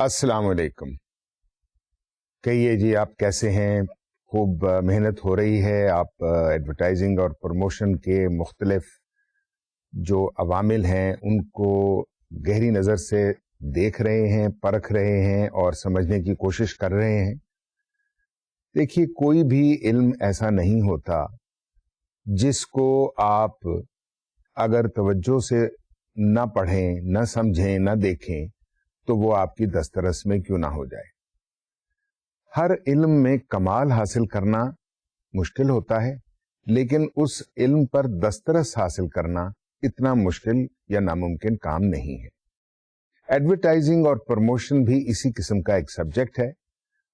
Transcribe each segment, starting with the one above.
السلام علیکم. کہیے جی آپ کیسے ہیں؟ خوب محنت ہو رہی ہے. آپ ایڈورٹائزنگ اور پروموشن کے مختلف جو عوامل ہیں ان کو گہری نظر سے دیکھ رہے ہیں, پرکھ رہے ہیں اور سمجھنے کی کوشش کر رہے ہیں. دیکھیے, کوئی بھی علم ایسا نہیں ہوتا جس کو آپ اگر توجہ سے نہ پڑھیں, نہ سمجھیں, نہ دیکھیں تو وہ آپ کی دسترس میں کیوں نہ ہو جائے. ہر علم میں کمال حاصل کرنا مشکل ہوتا ہے, لیکن اس علم پر دسترس حاصل کرنا اتنا مشکل یا ناممکن کام نہیں ہے. ایڈورٹائزنگ اور پروموشن بھی اسی قسم کا ایک سبجیکٹ ہے,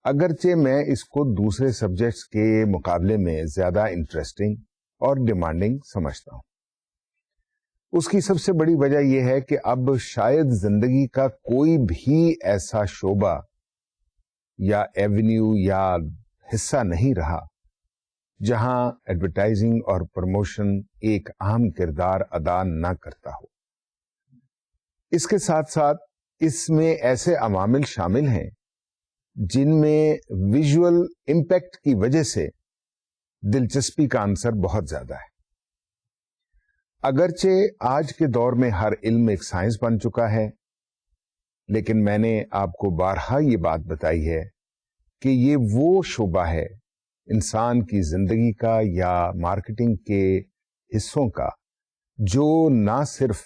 اگرچہ میں اس کو دوسرے سبجیکٹس کے مقابلے میں زیادہ انٹرسٹنگ اور ڈیمانڈنگ سمجھتا ہوں. اس کی سب سے بڑی وجہ یہ ہے کہ اب شاید زندگی کا کوئی بھی ایسا شعبہ یا ایونیو یا حصہ نہیں رہا جہاں ایڈورٹائزنگ اور پروموشن ایک اہم کردار ادا نہ کرتا ہو. اس کے ساتھ ساتھ اس میں ایسے عوامل شامل ہیں جن میں ویژول امپیکٹ کی وجہ سے دلچسپی کا عنصر بہت زیادہ ہے. اگرچہ آج کے دور میں ہر علم ایک سائنس بن چکا ہے, لیکن میں نے آپ کو بارہا یہ بات بتائی ہے کہ یہ وہ شعبہ ہے انسان کی زندگی کا یا مارکیٹنگ کے حصوں کا جو نہ صرف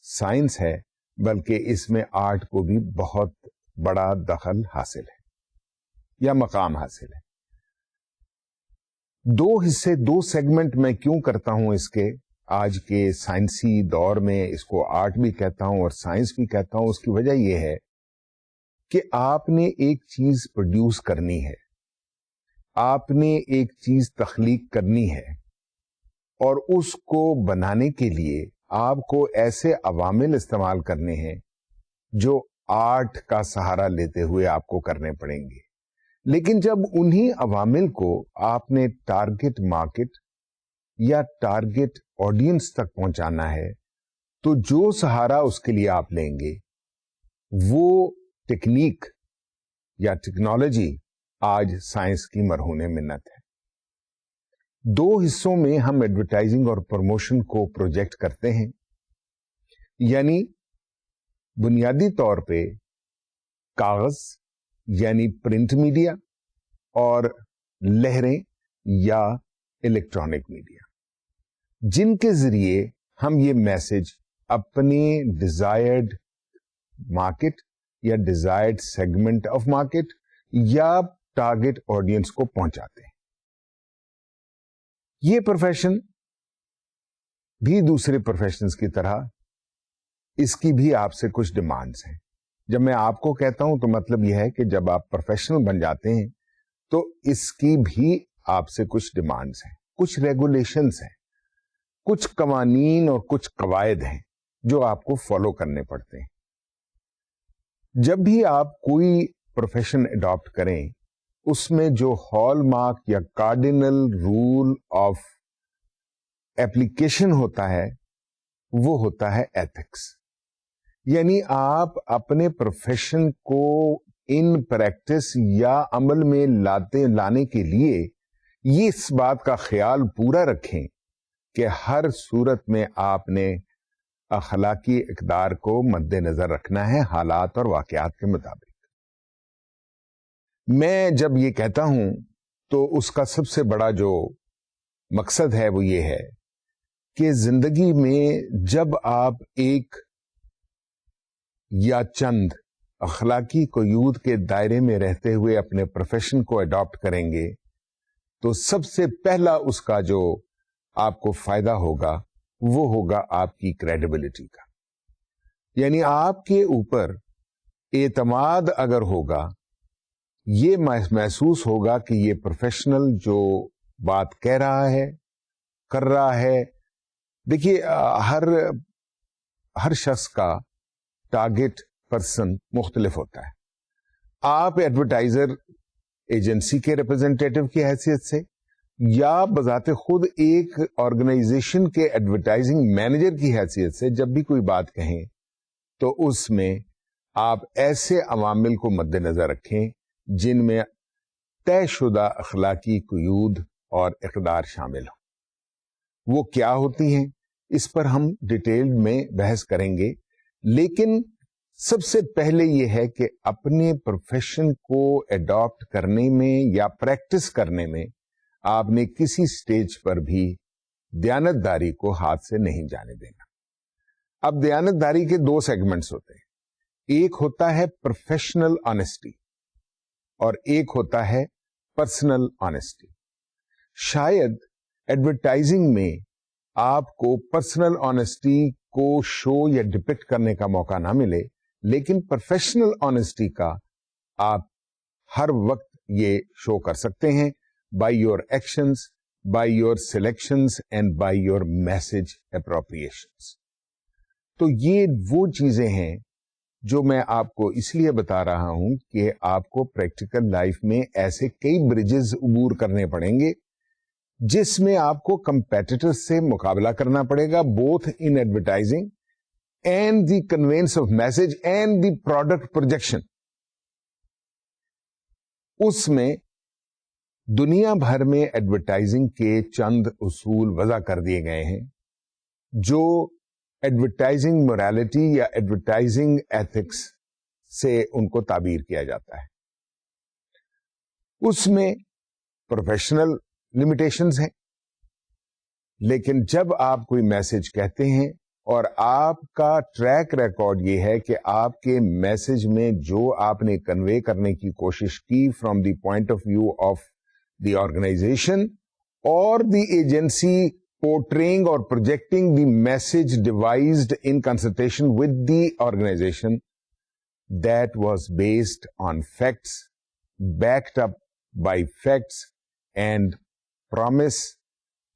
سائنس ہے بلکہ اس میں آرٹ کو بھی بہت بڑا دخل حاصل ہے یا مقام حاصل ہے. دو حصے, دو سیگمنٹ میں کیوں کرتا ہوں اس کے آج کے سائنسی دور میں؟ اس کو آرٹ بھی کہتا ہوں اور سائنس بھی کہتا ہوں. اس کی وجہ یہ ہے کہ آپ نے ایک چیز پروڈیوس کرنی ہے, آپ نے ایک چیز تخلیق کرنی ہے, اور اس کو بنانے کے لیے آپ کو ایسے عوامل استعمال کرنے ہیں جو آرٹ کا سہارا لیتے ہوئے آپ کو کرنے پڑیں گے. لیکن جب انہی عوامل کو آپ نے ٹارگٹ مارکیٹ یا ٹارگٹ آڈینس تک پہنچانا ہے تو جو سہارا اس کے لیے آپ لیں گے وہ ٹیکنیک یا ٹیکنالوجی آج سائنس کی مرہون منت ہے. دو حصوں میں ہم ایڈورٹائزنگ اور پروموشن کو پروجیکٹ کرتے ہیں, یعنی بنیادی طور پہ کاغذ یعنی پرنٹ میڈیا اور لہریں یا الیکٹرانک میڈیا, جن کے ذریعے ہم یہ میسج اپنے ڈیزائرڈ مارکیٹ یا ڈیزائرڈ سیگمنٹ آف مارکیٹ یا ٹارگٹ آڈینس کو پہنچاتے ہیں. یہ پروفیشن بھی دوسرے پروفیشنز کی طرح اس کی بھی آپ سے کچھ ڈیمانڈز ہیں. جب میں آپ کو کہتا ہوں تو مطلب یہ ہے کہ جب آپ پروفیشنل بن جاتے ہیں تو اس کی بھی آپ سے کچھ ڈیمانڈز ہیں, کچھ ریگولیشنز ہیں, کچھ قوانین اور کچھ قواعد ہیں جو آپ کو فالو کرنے پڑتے ہیں. جب بھی آپ کوئی پروفیشن اڈاپٹ کریں اس میں جو ہال مارک یا کارڈینل رول آف ایپلیکیشن ہوتا ہے وہ ہوتا ہے ایتھکس. یعنی آپ اپنے پروفیشن کو ان پریکٹس یا عمل میں لانے کے لیے یہ اس بات کا خیال پورا رکھیں کہ ہر صورت میں آپ نے اخلاقی اقدار کو مد نظر رکھنا ہے حالات اور واقعات کے مطابق. میں جب یہ کہتا ہوں تو اس کا سب سے بڑا جو مقصد ہے وہ یہ ہے کہ زندگی میں جب آپ ایک یا چند اخلاقی قیود کے دائرے میں رہتے ہوئے اپنے پروفیشن کو اڈاپٹ کریں گے تو سب سے پہلا اس کا جو آپ کو فائدہ ہوگا وہ ہوگا آپ کی کریڈیبلٹی کا. یعنی آپ کے اوپر اعتماد اگر ہوگا, یہ محسوس ہوگا کہ یہ پروفیشنل جو بات کہہ رہا ہے, کر رہا ہے. دیکھیے, ہر شخص کا ٹارگٹ پرسن مختلف ہوتا ہے. آپ ایڈورٹائزر ایجنسی کے ریپرزینٹیٹو کی حیثیت سے یا بذات خود ایک آرگنائزیشن کے ایڈورٹائزنگ مینیجر کی حیثیت سے جب بھی کوئی بات کہیں تو اس میں آپ ایسے عوامل کو مد نظر رکھیں جن میں طے شدہ اخلاقی قیود اور اقدار شامل ہوں. وہ کیا ہوتی ہیں اس پر ہم ڈیٹیل میں بحث کریں گے، لیکن سب سے پہلے یہ ہے کہ اپنے پروفیشن کو اڈاپٹ کرنے میں یا پریکٹس کرنے میں آپ نے کسی سٹیج پر بھی دیانتداری کو ہاتھ سے نہیں جانے دینا. اب دیانتداری کے دو سیگمنٹس ہوتے ہیں، ایک ہوتا ہے پروفیشنل آنےسٹی اور ایک ہوتا ہے پرسنل آنےسٹی. شاید ایڈورٹائزنگ میں آپ کو پرسنل آنےسٹی کو شو یا ڈپکٹ کرنے کا موقع نہ ملے، لیکن پروفیشنل آنےسٹی کا آپ ہر وقت یہ شو کر سکتے ہیں by your actions, by your selections and by your message appropriations. تو یہ وہ چیزیں ہیں جو میں آپ کو اس لیے بتا رہا ہوں کہ آپ کو پریکٹیکل لائف میں ایسے کئی بریجز عبور کرنے پڑیں گے جس میں آپ کو کمپیٹیٹر سے مقابلہ کرنا پڑے گا، both in advertising and the conveyance of message and the product projection. اس میں دنیا بھر میں ایڈورٹائزنگ کے چند اصول وضع کر دیے گئے ہیں جو ایڈورٹائزنگ موریلٹی یا ایڈورٹائزنگ ایتھکس سے ان کو تعبیر کیا جاتا ہے. اس میں پروفیشنل لمیٹیشنز ہیں، لیکن جب آپ کوئی میسج کہتے ہیں اور آپ کا ٹریک ریکارڈ یہ ہے کہ آپ کے میسج میں جو آپ نے کنوے کرنے کی کوشش کی from the point of view of the organization اور the agency portraying or projecting the message devised in consultation with the organization, that was based on facts, backed up by facts, and promise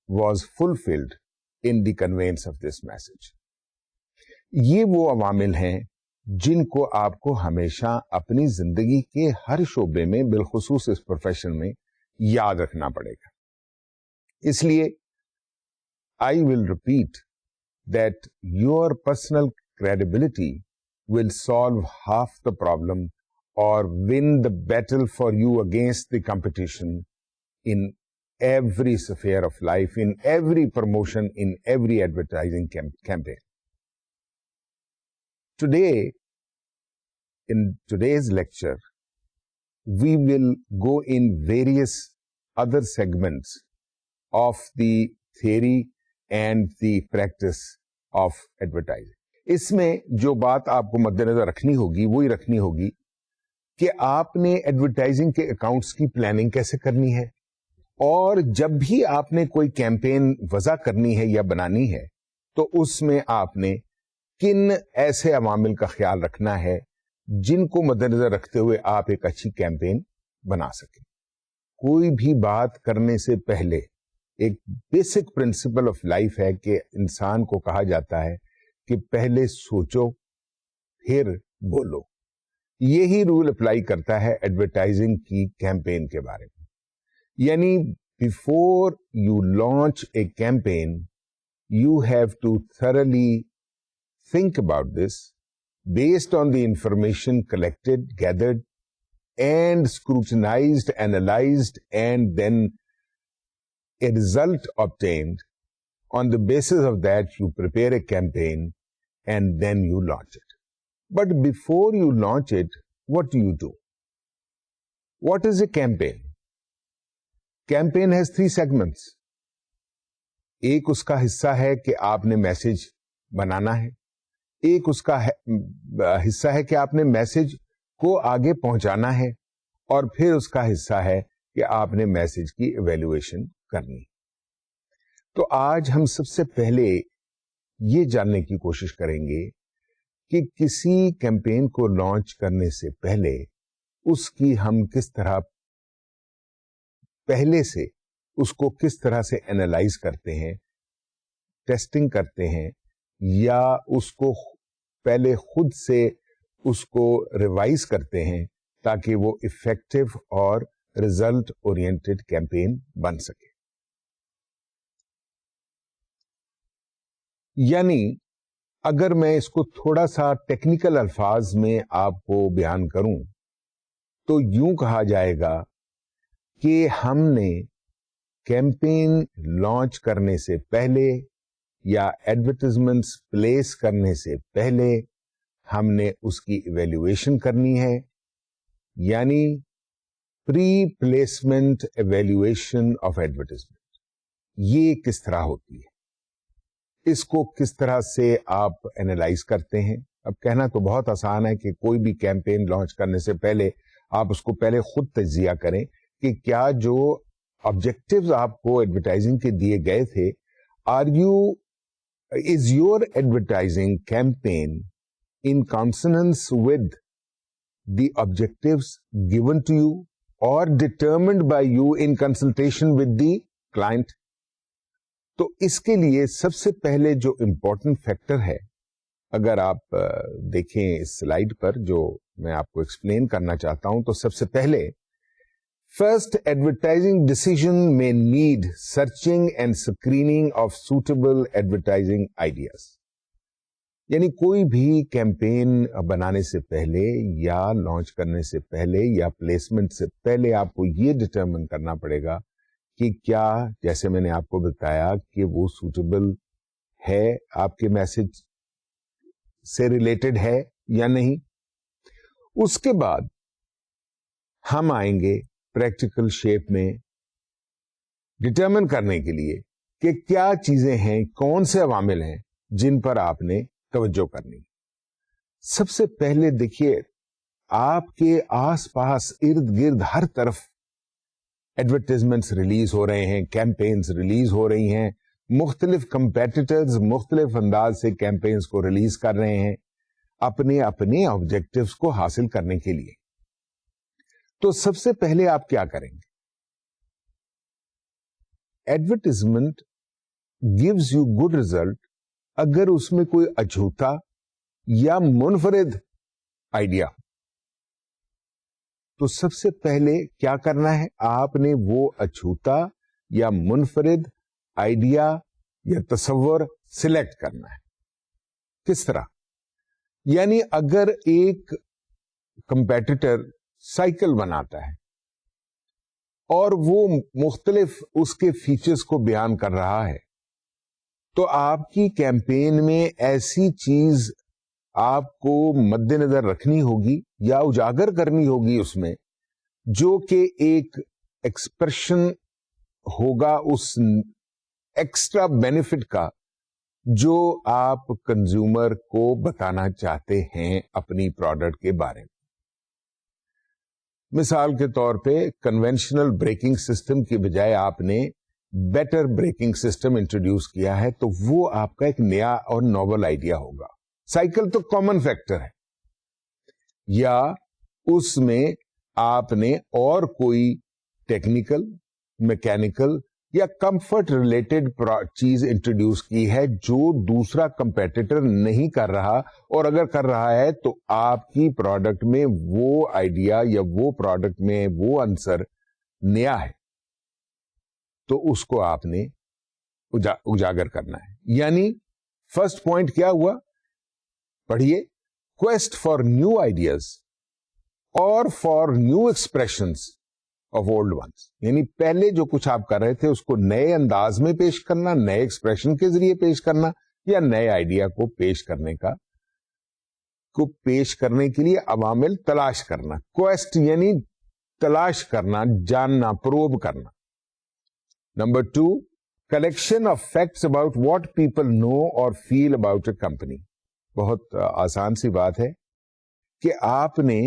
was fulfilled in the conveyance of this message. یہ وہ عوامل ہیں جن کو آپ کو ہمیشہ اپنی زندگی کے ہر شعبے میں، بالخصوص اس پروفیشن میں، یاد رکھنا پڑے گا. اس لیے I will repeat that your personal credibility will solve half the problem or win the battle for you against the competition in every sphere of life, in every promotion, in every advertising campaign. Today, in today's lecture, we will go in various other segments of the theory and the practice of advertising. اس میں جو بات آپ کو مد نظر رکھنی ہوگی وہی رکھنی ہوگی کہ آپ نے ایڈورٹائزنگ کے اکاؤنٹس کی پلاننگ کیسے کرنی ہے، اور جب بھی آپ نے کوئی کیمپین وضع کرنی ہے یا بنانی ہے تو اس میں آپ نے کن ایسے عوامل کا خیال رکھنا ہے جن کو مد نظر رکھتے ہوئے آپ ایک اچھی کیمپین بنا سکیں. کوئی بھی بات کرنے سے پہلے ایک بیسک پرنسپل آف لائف ہے کہ انسان کو کہا جاتا ہے کہ پہلے سوچو پھر بولو. یہی رول اپلائی کرتا ہے ایڈورٹائزنگ کی کیمپین کے بارے میں. یعنی before you launch a campaign you have to thoroughly think about this based on the information collected, gathered and scrutinized, analyzed, and then a result obtained. On the basis of that, you prepare a campaign and then you launch it. But before you launch it, what do? What is a campaign? Campaign has 3 segments. ایک اس کا حصہ ہے کہ آپ نے message بنانا ہے، ایک اس کا حصہ ہے کہ آپ نے میسج کو آگے پہنچانا ہے، اور پھر اس کا حصہ ہے کہ آپ نے میسج کی ایویلویشن کرنی. تو آج ہم سب سے پہلے یہ جاننے کی کوشش کریں گے کہ کسی کیمپین کو لانچ کرنے سے پہلے اس کی ہم کس طرح پہلے سے اس کو کس طرح سے اینالائز کرتے ہیں، ٹیسٹنگ کرتے ہیں، یا اس کو پہلے خود سے اس کو ریوائز کرتے ہیں تاکہ وہ افیکٹو اور ریزلٹ اورینٹڈ کیمپین بن سکے. یعنی اگر میں اس کو تھوڑا سا ٹیکنیکل الفاظ میں آپ کو بیان کروں تو یوں کہا جائے گا کہ ہم نے کیمپین لانچ کرنے سے پہلے یا ایڈورٹیزمنٹس پلیس کرنے سے پہلے ہم نے اس کی ایویلویشن کرنی ہے، یعنی پری پلیسمنٹ ایویلویشن آف ایڈورٹیزمنٹ. یہ کس طرح ہوتی ہے، اس کو کس طرح سے آپ اینالائز کرتے ہیں؟ اب کہنا تو بہت آسان ہے کہ کوئی بھی کیمپین لانچ کرنے سے پہلے آپ اس کو پہلے خود تجزیہ کریں کہ کیا جو آبجیکٹوز آپ کو ایڈورٹائزنگ کے دیے گئے تھے، is your advertising campaign in consonance with the objectives given to you or determined by you in consultation with the client. تو اس کے لیے سب سے پہلے جو امپورٹنٹ فیکٹر ہے، اگر آپ دیکھیں اس سلائیڈ پر جو میں آپ کو ایکسپلین کرنا چاہتا ہوں، تو سب سے پہلے فرسٹ ایڈورٹائزنگ ڈیسیژن میں need searching and screening of suitable advertising ideas. یعنی کوئی بھی کیمپین بنانے سے پہلے یا لانچ کرنے سے پہلے یا پلیسمنٹ سے پہلے آپ کو یہ ڈٹرمن کرنا پڑے گا کہ کیا، جیسے میں نے آپ کو بتایا، کہ وہ سوٹیبل ہے، آپ کے میسج سے ریلیٹڈ ہے یا نہیں. اس کے بعد ہم آئیں گے پریکٹیکل شیپ میں ڈٹرمن کرنے کے لیے کہ کیا چیزیں ہیں، کون سے عوامل ہیں جن پر آپ نے توجہ کرنی. سب سے پہلے دیکھیے، آپ کے آس پاس ارد گرد ہر طرف ایڈورٹیزمنٹس ریلیز ہو رہے ہیں، کیمپینز ریلیز ہو رہی ہیں، مختلف کمپیٹیٹرز مختلف انداز سے کیمپینز کو ریلیز کر رہے ہیں اپنے اپنے آبجیکٹوز کو حاصل کرنے کے لیے. تو سب سے پہلے آپ کیا کریں گے؟ Advertisement gives you good result اگر اس میں کوئی اچھوتا یا منفرد آئیڈیا. تو سب سے پہلے کیا کرنا ہے؟ آپ نے وہ اچھوتا یا منفرد آئیڈیا یا تصور سلیکٹ کرنا ہے. کس طرح؟ یعنی اگر ایک کمپیٹیٹر سائیکل بناتا ہے اور وہ مختلف اس کے فیچرز کو بیان کر رہا ہے، تو آپ کی کیمپین میں ایسی چیز آپ کو مد نظر رکھنی ہوگی یا اجاگر کرنی ہوگی اس میں، جو کہ ایک ایکسپریشن ہوگا اس ایکسٹرا بینیفٹ کا جو آپ کنزیومر کو بتانا چاہتے ہیں اپنی پروڈکٹ کے بارے میں. مثال کے طور پہ کنونشنل بریکنگ سسٹم کی بجائے آپ نے بیٹر بریکنگ سسٹم انٹروڈیوس کیا ہے، تو وہ آپ کا ایک نیا اور نوول آئیڈیا ہوگا. سائیکل تو کامن فیکٹر ہے، یا اس میں آپ نے اور کوئی ٹیکنیکل، میکینیکل یا کمفرٹ ریلیٹڈ چیز انٹروڈیوس کی ہے جو دوسرا کمپیٹیٹر نہیں کر رہا، اور اگر کر رہا ہے تو آپ کی پروڈکٹ میں وہ آئیڈیا یا وہ پروڈکٹ میں وہ عنصر نیا ہے، تو اس کو آپ نے اجاگر کرنا ہے. یعنی فرسٹ پوائنٹ کیا ہوا؟ پڑھیے، quest for new ideas or for new expressions of old ones. یعنی پہلے جو کچھ آپ کر رہے تھے اس کو نئے انداز میں پیش کرنا، نئے ایکسپریشن کے ذریعے پیش کرنا، یا نئے آئیڈیا کو پیش کرنے کے لیے عوامل تلاش کرنا. quest یعنی تلاش کرنا، جاننا، پروب کرنا. Number 2، collection of facts about what people know or feel about a company. بہت آسان سی بات ہے کہ آپ نے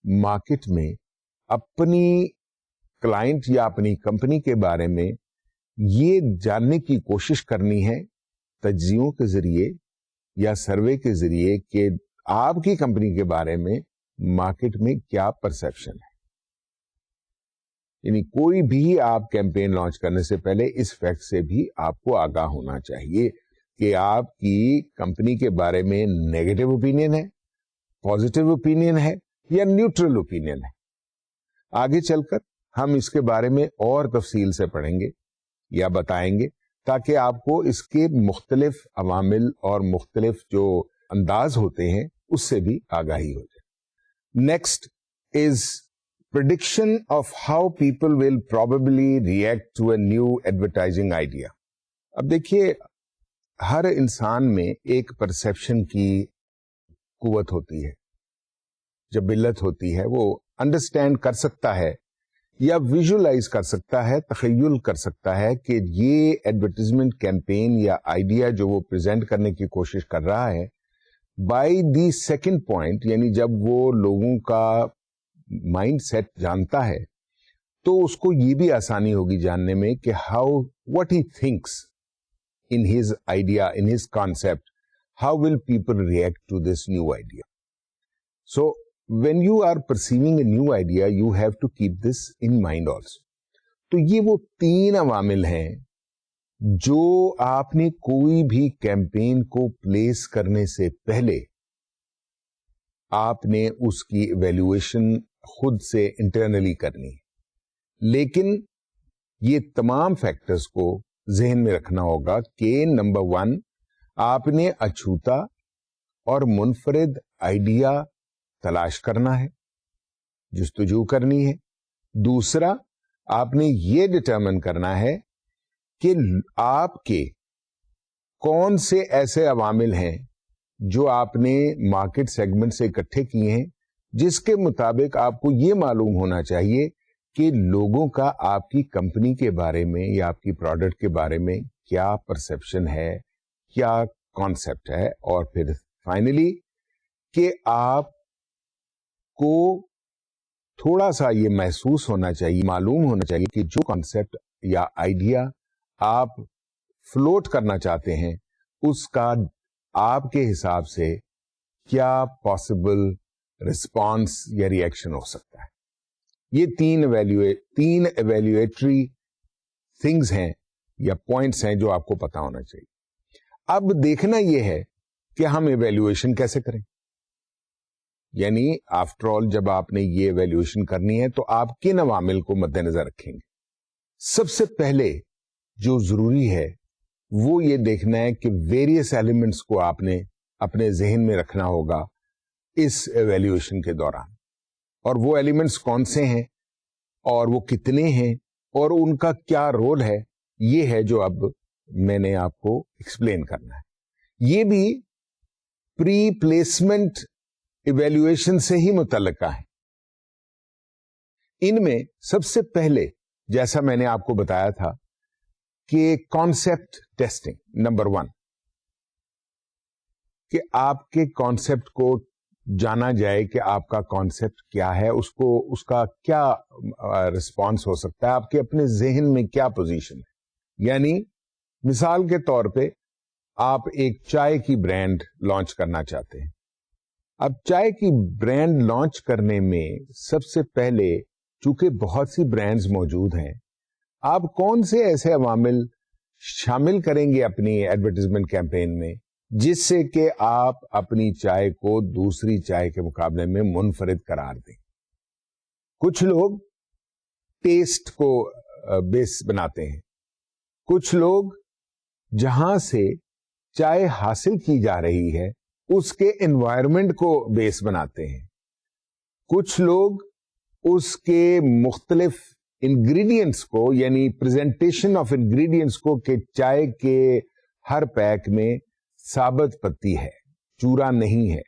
مارکیٹ میں اپنی کلائنٹ یا اپنی کمپنی کے بارے میں یہ جاننے کی کوشش کرنی ہے تجزیوں کے ذریعے یا سروے کے ذریعے کہ آپ کی کمپنی کے بارے میں مارکیٹ میں کیا پرسپشن ہے. یعنی کوئی بھی آپ کیمپین لانچ کرنے سے پہلے اس فیکٹ سے بھی آپ کو آگاہ ہونا چاہیے کہ آپ کی کمپنی کے بارے میں نیگیٹو اوپینین ہے، پازیٹو اوپینین ہے یا نیوٹرل اوپینین ہے. آگے چل کر ہم اس کے بارے میں اور تفصیل سے پڑھیں گے یا بتائیں گے. تاکہ آپ کو اس کے مختلف عوامل اور مختلف جو انداز ہوتے ہیں اس سے بھی آگاہی ہو جائے. Next is prediction of how people will probably react to a new advertising idea. اب دیکھیے ہر انسان میں ایک پرسیپشن کی قوت ہوتی ہے. جب علت ہوتی ہے وہ انڈرسٹینڈ کر سکتا ہے یا ویژولائز کر سکتا ہے, تخیل کر سکتا ہے کہ یہ ایڈورٹیزمنٹ کیمپین یا آئیڈیا جو وہ پریزنٹ کرنے کی کوشش کر رہا ہے, بائی دی سیکنڈ پوائنٹ, یعنی جب وہ لوگوں کا مائنڈ سیٹ جانتا ہے تو اس کو یہ بھی آسانی ہوگی جاننے میں کہ what he thinks in his idea, in his concept, how will people react to this new idea. So when you are perceiving a new idea, you have to keep this in mind also. تو یہ وہ 3 عوامل ہیں جو آپ نے کوئی بھی کیمپین کو پلیس کرنے سے پہلے آپ نے اس کی ایویلویشن خود سے انٹرنلی کرنی ہے. لیکن یہ تمام فیکٹرز کو ذہن میں رکھنا ہوگا کہ نمبر 1 آپ نے اچھوتا اور منفرد آئیڈیا تلاش کرنا ہے, جستجو کرنی ہے. دوسرا آپ نے یہ ڈٹرمن کرنا ہے کہ آپ کے کون سے ایسے عوامل ہیں جو آپ نے مارکیٹ سیگمنٹ سے اکٹھے کیے ہیں جس کے مطابق آپ کو یہ معلوم ہونا چاہیے کہ لوگوں کا آپ کی کمپنی کے بارے میں یا آپ کی پروڈکٹ کے بارے میں کیا پرسپشن ہے, کیا کانسیپٹ ہے, اور پھر فائنلی کہ آپ کو تھوڑا سا یہ محسوس ہونا چاہیے, معلوم ہونا چاہیے کہ جو کانسیپٹ یا آئیڈیا آپ فلوٹ کرنا چاہتے ہیں اس کا آپ کے حساب سے کیا پاسبل رسپانس یا ریئیکشن ہو سکتا ہے. یہ 3 ایویلویٹری تھنگز ہیں یا پوائنٹس ہیں جو آپ کو پتا ہونا چاہیے. اب دیکھنا یہ ہے کہ ہم ایویلویشن کیسے کریں. یعنی آفٹر آل جب آپ نے یہ ایویلویشن کرنی ہے تو آپ کن عوامل کو مد نظر رکھیں گے. سب سے پہلے جو ضروری ہے وہ یہ دیکھنا ہے کہ ویریس ایلیمنٹس کو آپ نے اپنے ذہن میں رکھنا ہوگا اس ایویلویشن کے دوران, اور وہ ایلیمنٹس کون سے ہیں اور وہ کتنے ہیں اور ان کا کیا رول ہے, یہ ہے جو اب میں نے آپ کو ایکسپلین کرنا ہے. یہ بھی پری پلیسمنٹ ایویلویشن سے ہی متعلقہ ہے. ان میں سب سے پہلے جیسا میں نے آپ کو بتایا تھا کہ کانسیپٹ ٹیسٹنگ نمبر 1, کہ آپ کے کانسیپٹ کو جانا جائے کہ آپ کا کانسیپٹ کیا ہے, اس کا کیا رسپانس ہو سکتا ہے, آپ کے اپنے ذہن میں کیا پوزیشن ہے. یعنی مثال کے طور پہ آپ ایک چائے کی برانڈ لانچ کرنا چاہتے ہیں. اب چائے کی برانڈ لانچ کرنے میں سب سے پہلے چونکہ بہت سی برانڈز موجود ہیں, آپ کون سے ایسے عوامل شامل کریں گے اپنی ایڈورٹائزمنٹ کیمپین میں جس سے کہ آپ اپنی چائے کو دوسری چائے کے مقابلے میں منفرد قرار دیں. کچھ لوگ ٹیسٹ کو بیس بناتے ہیں, کچھ لوگ جہاں سے چائے حاصل کی جا رہی ہے اس کے انوائرمنٹ کو بیس بناتے ہیں, کچھ لوگ اس کے مختلف انگریڈینٹس کو یعنی پریزنٹیشن آف انگریڈینٹس کو کہ چائے کے ہر پیک میں ثابت پتی ہے, چورا نہیں ہے,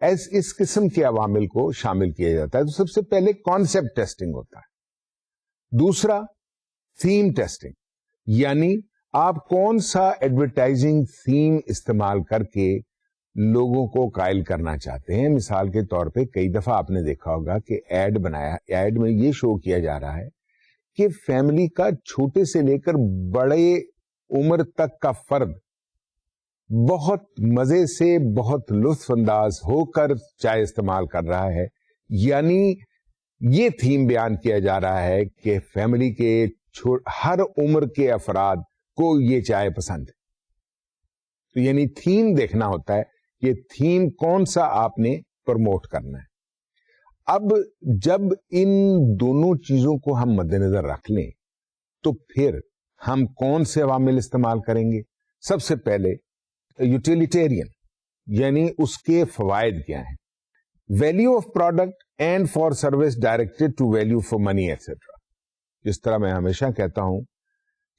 اس قسم کے عوامل کو شامل کیا جاتا ہے. تو سب سے پہلے کانسیپٹ ٹیسٹنگ ہوتا ہے. دوسرا تھیم ٹیسٹنگ, یعنی آپ کون سا ایڈورٹائزنگ تھیم استعمال کر کے لوگوں کو قائل کرنا چاہتے ہیں. مثال کے طور پہ کئی دفعہ آپ نے دیکھا ہوگا کہ ایڈ بنایا, ایڈ میں یہ شو کیا جا رہا ہے کہ فیملی کا چھوٹے سے لے کر بڑے عمر تک کا فرد بہت مزے سے بہت لطف انداز ہو کر چائے استعمال کر رہا ہے. یعنی یہ تھیم بیان کیا جا رہا ہے کہ فیملی کے ہر عمر کے افراد کو یہ چائے پسند ہے. تو یعنی تھیم دیکھنا ہوتا ہے کہ تھیم کون سا آپ نے پروموٹ کرنا ہے. اب جب ان دونوں چیزوں کو ہم مد نظر رکھ لیں تو پھر ہم کون سے عوامل استعمال کریں گے؟ سب سے پہلے یوٹیلیٹیرین، یعنی اس کے فوائد کیا ہیں، value of product and for service directed to value for money etcetera. جس طرح میں ہمیشہ کہتا ہوں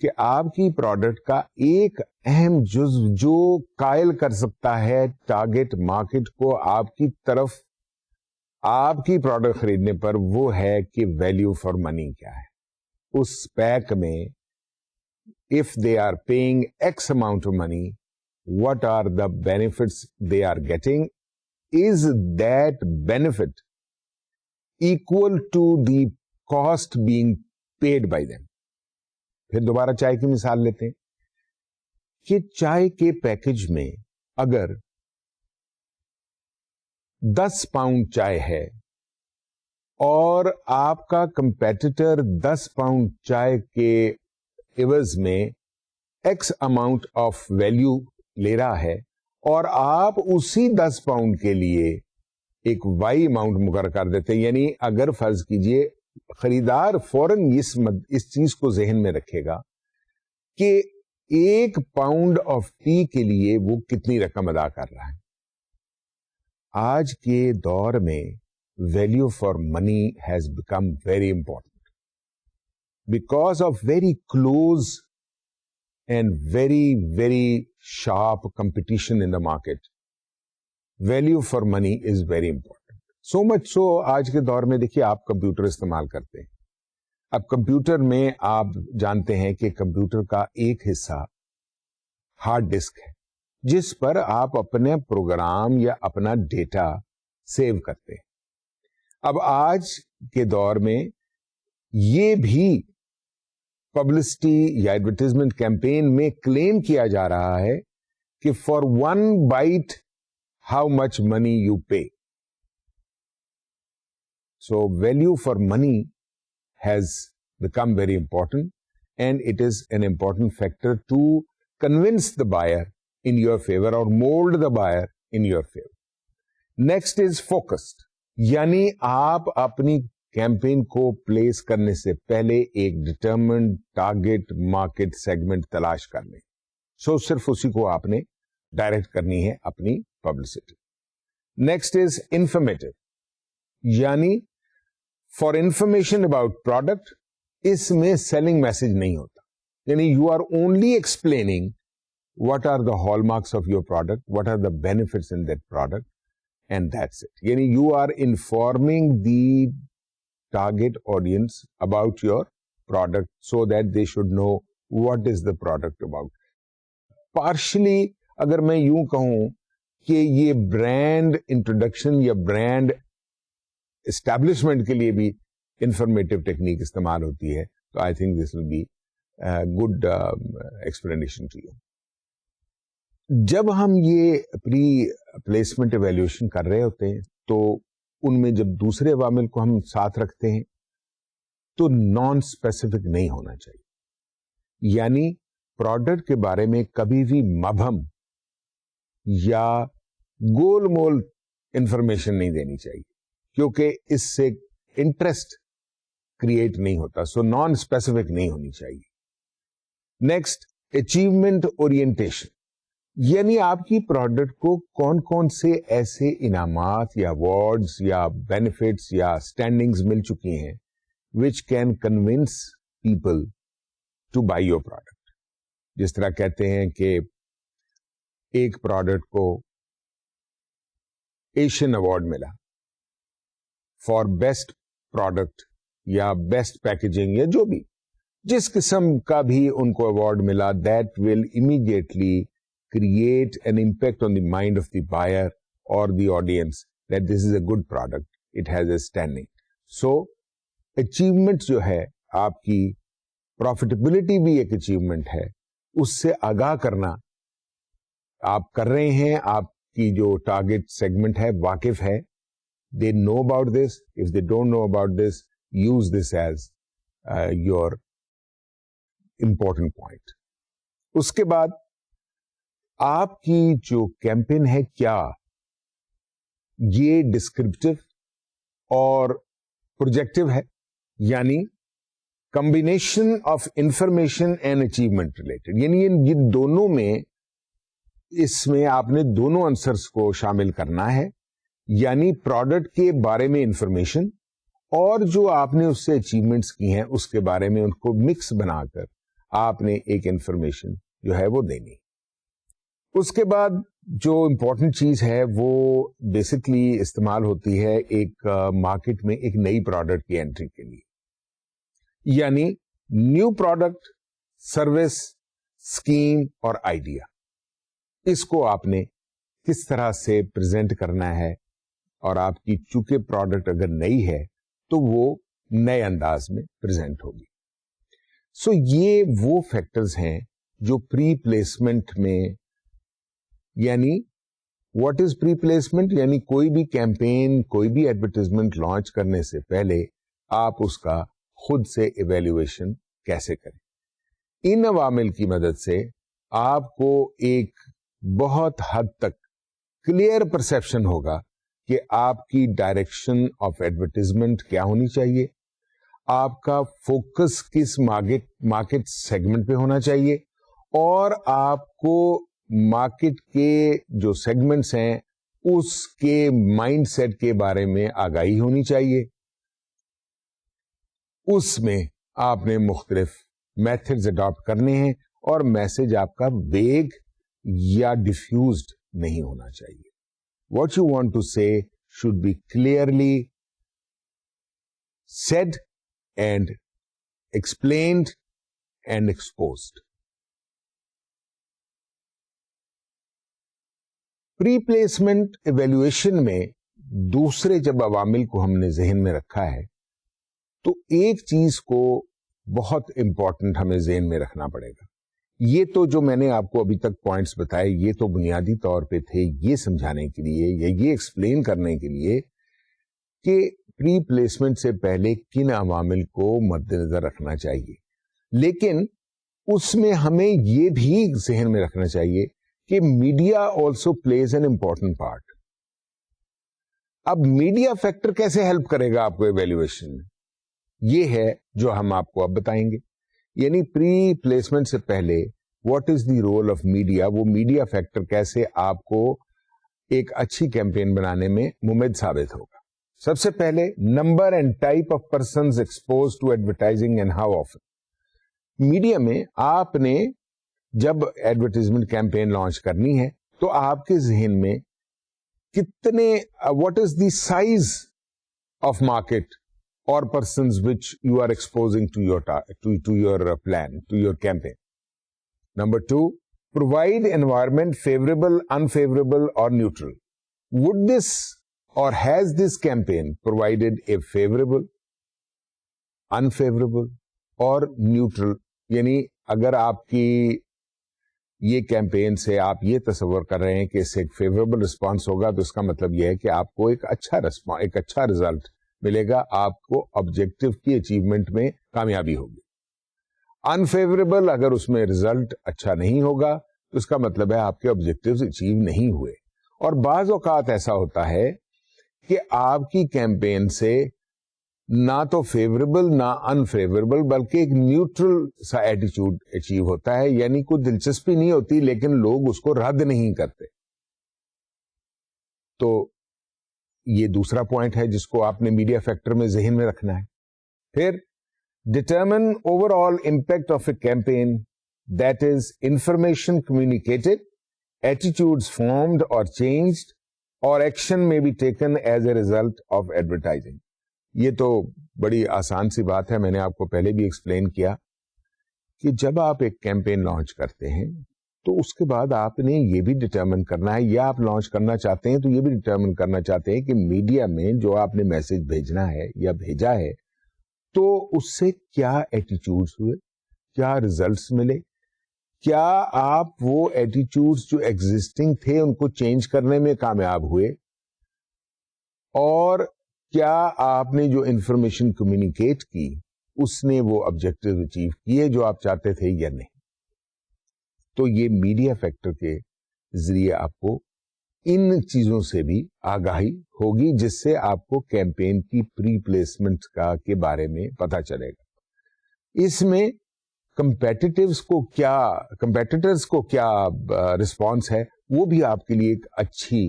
کہ آپ کی پروڈکٹ کا ایک اہم جزو جو قائل کر سکتا ہے ٹارگٹ مارکیٹ کو آپ کی طرف آپ کی پروڈکٹ خریدنے پر، وہ ہے کہ ویلیو فار منی کیا ہے. اس پیک میں if they are paying X amount of money, what are the benefits they are getting? Is that benefit equal to the cost being paid by them? پھر دوبارہ چائے کی مثال لیتے ہیں کہ چائے کے پیکج میں اگر 10 پاؤنڈ چائے ہے اور آپ کا کمپیٹیٹر 10 پاؤنڈ چائے کے عوض میں ایکس اماؤنٹ آف ویلیو لے رہا ہے اور آپ اسی 10 پاؤنڈ کے لیے ایک وائی اماؤنٹ مقرر کر دیتے ہیں، یعنی اگر فرض کیجئے خریدار فوراً اس چیز کو ذہن میں رکھے گا کہ 1 پاؤنڈ آف ٹی کے لیے وہ کتنی رقم ادا کر رہا ہے. آج کے دور میں value for money has become very important because of very close and very, very sharp competition in the market. Value for money is very important. So much so, آج کے دور میں دیکھیے آپ کمپیوٹر استعمال کرتے ہیں. اب کمپیوٹر میں آپ جانتے ہیں کہ کمپیوٹر کا ایک حصہ ہارڈ ڈسک ہے جس پر آپ اپنے پروگرام یا اپنا ڈیٹا سیو کرتے ہیں. اب آج کے دور میں یہ بھی پبلسٹی یا ایڈورٹیزمنٹ کیمپین میں کلیم کیا جا رہا ہے کہ for 1 byte how much money you pay. So value for money has become very important and it is an important factor to convince the buyer in your favour اور mould the buyer in your favour. Next is focused, یعنی آپ اپنی campaign کو place کرنے سے پہلے ایک determined target market segment تلاش کر لیں. صرف اسی کو آپ نے ڈائریکٹ کرنی ہے اپنی پبلسٹی. نیکسٹ از انفارمیٹو، یعنی فار انفارمیشن اباؤٹ پروڈکٹ. اس میں سیلنگ میسج نہیں ہوتا، یعنی you are only explaining what are the hallmarks of your product, what are the benefits in that product, and that's it. یعنی you are informing the target audience about your product so that they should know what is the product about. Partially اگر میں یوں کہوں کہ یہ brand introduction یا brand establishment کے لیے بھی انفارمیٹو ٹیکنیک استعمال ہوتی ہے، تو I think this will be good explanation to you. جب ہم یہ پری پلیسمنٹ ایویلویشن کر رہے ہوتے ہیں تو ان میں جب دوسرے عوامل کو ہم ساتھ رکھتے ہیں تو نان اسپیسیفک نہیں ہونا چاہیے. یعنی پروڈکٹ کے بارے میں کبھی بھی مبہم یا گول مول انفارمیشن نہیں دینی چاہیے، کیونکہ اس سے انٹرسٹ کریٹ نہیں ہوتا. سو نان اسپیسیفک نہیں ہونی چاہیے. نیکسٹ، اچیومنٹ اورینٹیشن، یعنی آپ کی پروڈکٹ کو کون کون سے ایسے انعامات یا اوارڈز یا بینیفٹس یا اسٹینڈنگز مل چکی ہیں which can convince people to buy your product. جس طرح کہتے ہیں کہ ایک پروڈکٹ کو ایشین ایوارڈ ملا فار بیسٹ پروڈکٹ یا بیسٹ پیکیجنگ یا جو بھی جس قسم کا بھی ان کو ایوارڈ ملا، that will immediately create an impact on the mind of the buyer or the audience that this is a good product, it has a standing. So achievement جو ہے آپ کی profitability بھی ایک achievement ہے، اس سے آگاہ کرنا آپ کر رہے ہیں. آپ کی جو target segment ہے واقف ہے، they know about this. If they don't know about this, use this as your important point. اس کے بعد آپ کی جو کیمپین ہے کیا یہ ڈسکرپٹیو اور پروجیکٹیو ہے، یعنی combination of information and achievement related, یعنی یہ دونوں میں، اس میں آپ نے دونوں آنسرس کو شامل کرنا ہے، یعنی پروڈکٹ کے بارے میں انفارمیشن اور جو آپ نے اس سے اچیومنٹس کی ہیں اس کے بارے میں، ان کو مکس بنا کر آپ نے ایک انفارمیشن جو ہے وہ دینی. اس کے بعد جو امپورٹنٹ چیز ہے وہ بیسکلی استعمال ہوتی ہے ایک مارکیٹ میں ایک نئی پروڈکٹ کی انٹری کے لیے، یعنی نیو پروڈکٹ، سروس، اسکیم اور آئیڈیا. اس کو آپ نے کس طرح سے پریزنٹ کرنا ہے، اور آپ کی چونکہ پروڈکٹ اگر نئی ہے تو وہ نئے انداز میں پریزنٹ ہوگی. سو یہ وہ فیکٹرز ہیں جو پری پلیسمنٹ میں، یعنی واٹ از پری پلیسمنٹ، یعنی کوئی بھی کیمپین، کوئی بھی ایڈورٹائزمنٹ لانچ کرنے سے پہلے آپ اس کا خود سے ایویلویشن کیسے کریں. ان عوامل کی مدد سے آپ کو ایک بہت حد تک کلیئر پرسپشن ہوگا کہ آپ کی ڈائریکشن آف ایڈورٹائزمنٹ کیا ہونی چاہیے، آپ کا فوکس کس مارکیٹ سیگمنٹ پہ ہونا چاہیے، اور آپ کو مارکیٹ کے جو سیگمنٹس ہیں اس کے مائنڈ سیٹ کے بارے میں آگاہی ہونی چاہیے. اس میں آپ نے مختلف میتھڈز اڈاپٹ کرنے ہیں، اور میسج آپ کا ویگ یا ڈیفیوزڈ نہیں ہونا چاہیے. What you want to say should be clearly said and explained and exposed. Pre placement evaluation میں دوسرے جب عوامل کو ہم نے ذہن میں رکھا ہے تو ایک چیز کو بہت امپورٹنٹ ہمیں ذہن میں رکھنا پڑے گا. یہ تو جو میں نے آپ کو ابھی تک پوائنٹس بتائے یہ تو بنیادی طور پہ تھے یہ سمجھانے کے لیے یا یہ ایکسپلین کرنے کے لیے کہ پری پلیسمنٹ سے پہلے کن عوامل کو مد نظر رکھنا چاہیے. لیکن اس میں ہمیں یہ بھی ذہن میں رکھنا چاہیے کہ media also plays an important part. اب میڈیا فیکٹر کیسے ہیلپ کرے گا آپ کو ایویلویشن میں، یہ ہے جو ہم آپ کو اب بتائیں گے. یعنی پری پلیسمنٹ سے پہلے what is the role of media, وہ میڈیا فیکٹر کیسے آپ کو ایک اچھی کیمپین بنانے میں ممد ثابت ہوگا. سب سے پہلے number and type of persons expose to advertising and how often. Media میں آپ نے جب ایڈورٹائزمنٹ کیمپین لانچ کرنی ہے تو آپ کے ذہن میں کتنے، what is the size of market or persons which you are exposing to your plan, to your campaign. Number 2, provide environment favorable, unfavorable or neutral. Would this or has this campaign provided a favorable, unfavorable or neutral? یعنی اگر آپ کی یہ campaign سے آپ یہ تصور کر رہے ہیں کہ اس سے ایک فیوریبل رسپانس ہوگا تو اس کا مطلب یہ ہے کہ آپ کو ایک اچھا رزلٹ ملے گا، آپ کو آبجیکٹو کی اچیومنٹ میں کامیابی ہوگی. انفیوریبل اگر اس میں رزلٹ اچھا نہیں ہوگا تو اس کا مطلب ہے آپ کے آبجیکٹیوز اچیو نہیں ہوئے. اور بعض اوقات ایسا ہوتا ہے کہ آپ کی کیمپین سے نہ تو فیوریبل نہ انفیوریبل بلکہ ایک نیوٹرل سا ایٹیچیوڈ اچیو ہوتا ہے، یعنی کوئی دلچسپی نہیں ہوتی لیکن لوگ اس کو رد نہیں کرتے. تو یہ دوسرا پوائنٹ ہے جس کو آپ نے میڈیا فیکٹر میں ذہن میں رکھنا ہے. پھر determine overall impact of a campaign, that is information communicated, attitudes formed اور چینجڈ، اور ایکشن میں be taken as a result of advertising. یہ تو بڑی آسان سی بات ہے، میں نے آپ کو پہلے بھی ایکسپلین کیا کہ جب آپ ایک کیمپین لانچ کرتے ہیں تو اس کے بعد آپ نے یہ بھی ڈٹرمن کرنا ہے، یا آپ لانچ کرنا چاہتے ہیں تو یہ بھی ڈٹرمن کرنا چاہتے ہیں کہ میڈیا میں جو آپ نے میسج بھیجنا ہے یا بھیجا ہے تو اس سے کیا ایٹیٹیوڈز ہوئے، کیا ریزلٹس ملے، کیا آپ وہ ایٹیٹیوڈز جو ایگزسٹنگ تھے ان کو چینج کرنے میں کامیاب ہوئے، اور کیا آپ نے جو انفارمیشن کمیونیکیٹ کی اس نے وہ آبجیکٹو اچیو کیے جو آپ چاہتے تھے یا نہیں. تو یہ میڈیا فیکٹر کے ذریعے آپ کو ان چیزوں سے بھی آگاہی ہوگی جس سے آپ کو کیمپین کی پری پلیسمنٹ کے بارے میں پتا چلے گا. اس میں کمپیٹیٹرز کو کیا رسپانس ہے، وہ بھی آپ کے لیے ایک اچھی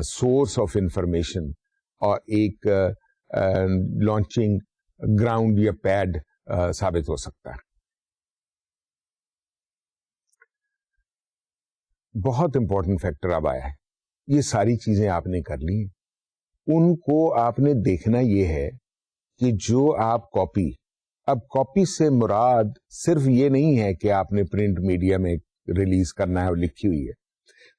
سورس آف انفارمیشن اور ایک لانچنگ گراؤنڈ یا پیڈ ثابت ہو سکتا ہے. بہت امپورٹنٹ فیکٹر اب آیا ہے. یہ ساری چیزیں آپ نے کر لی، ان کو آپ نے دیکھنا یہ ہے کہ جو آپ اب کاپی سے مراد صرف یہ نہیں ہے کہ آپ نے پرنٹ میڈیا میں ریلیز کرنا ہے اور لکھی ہوئی ہے.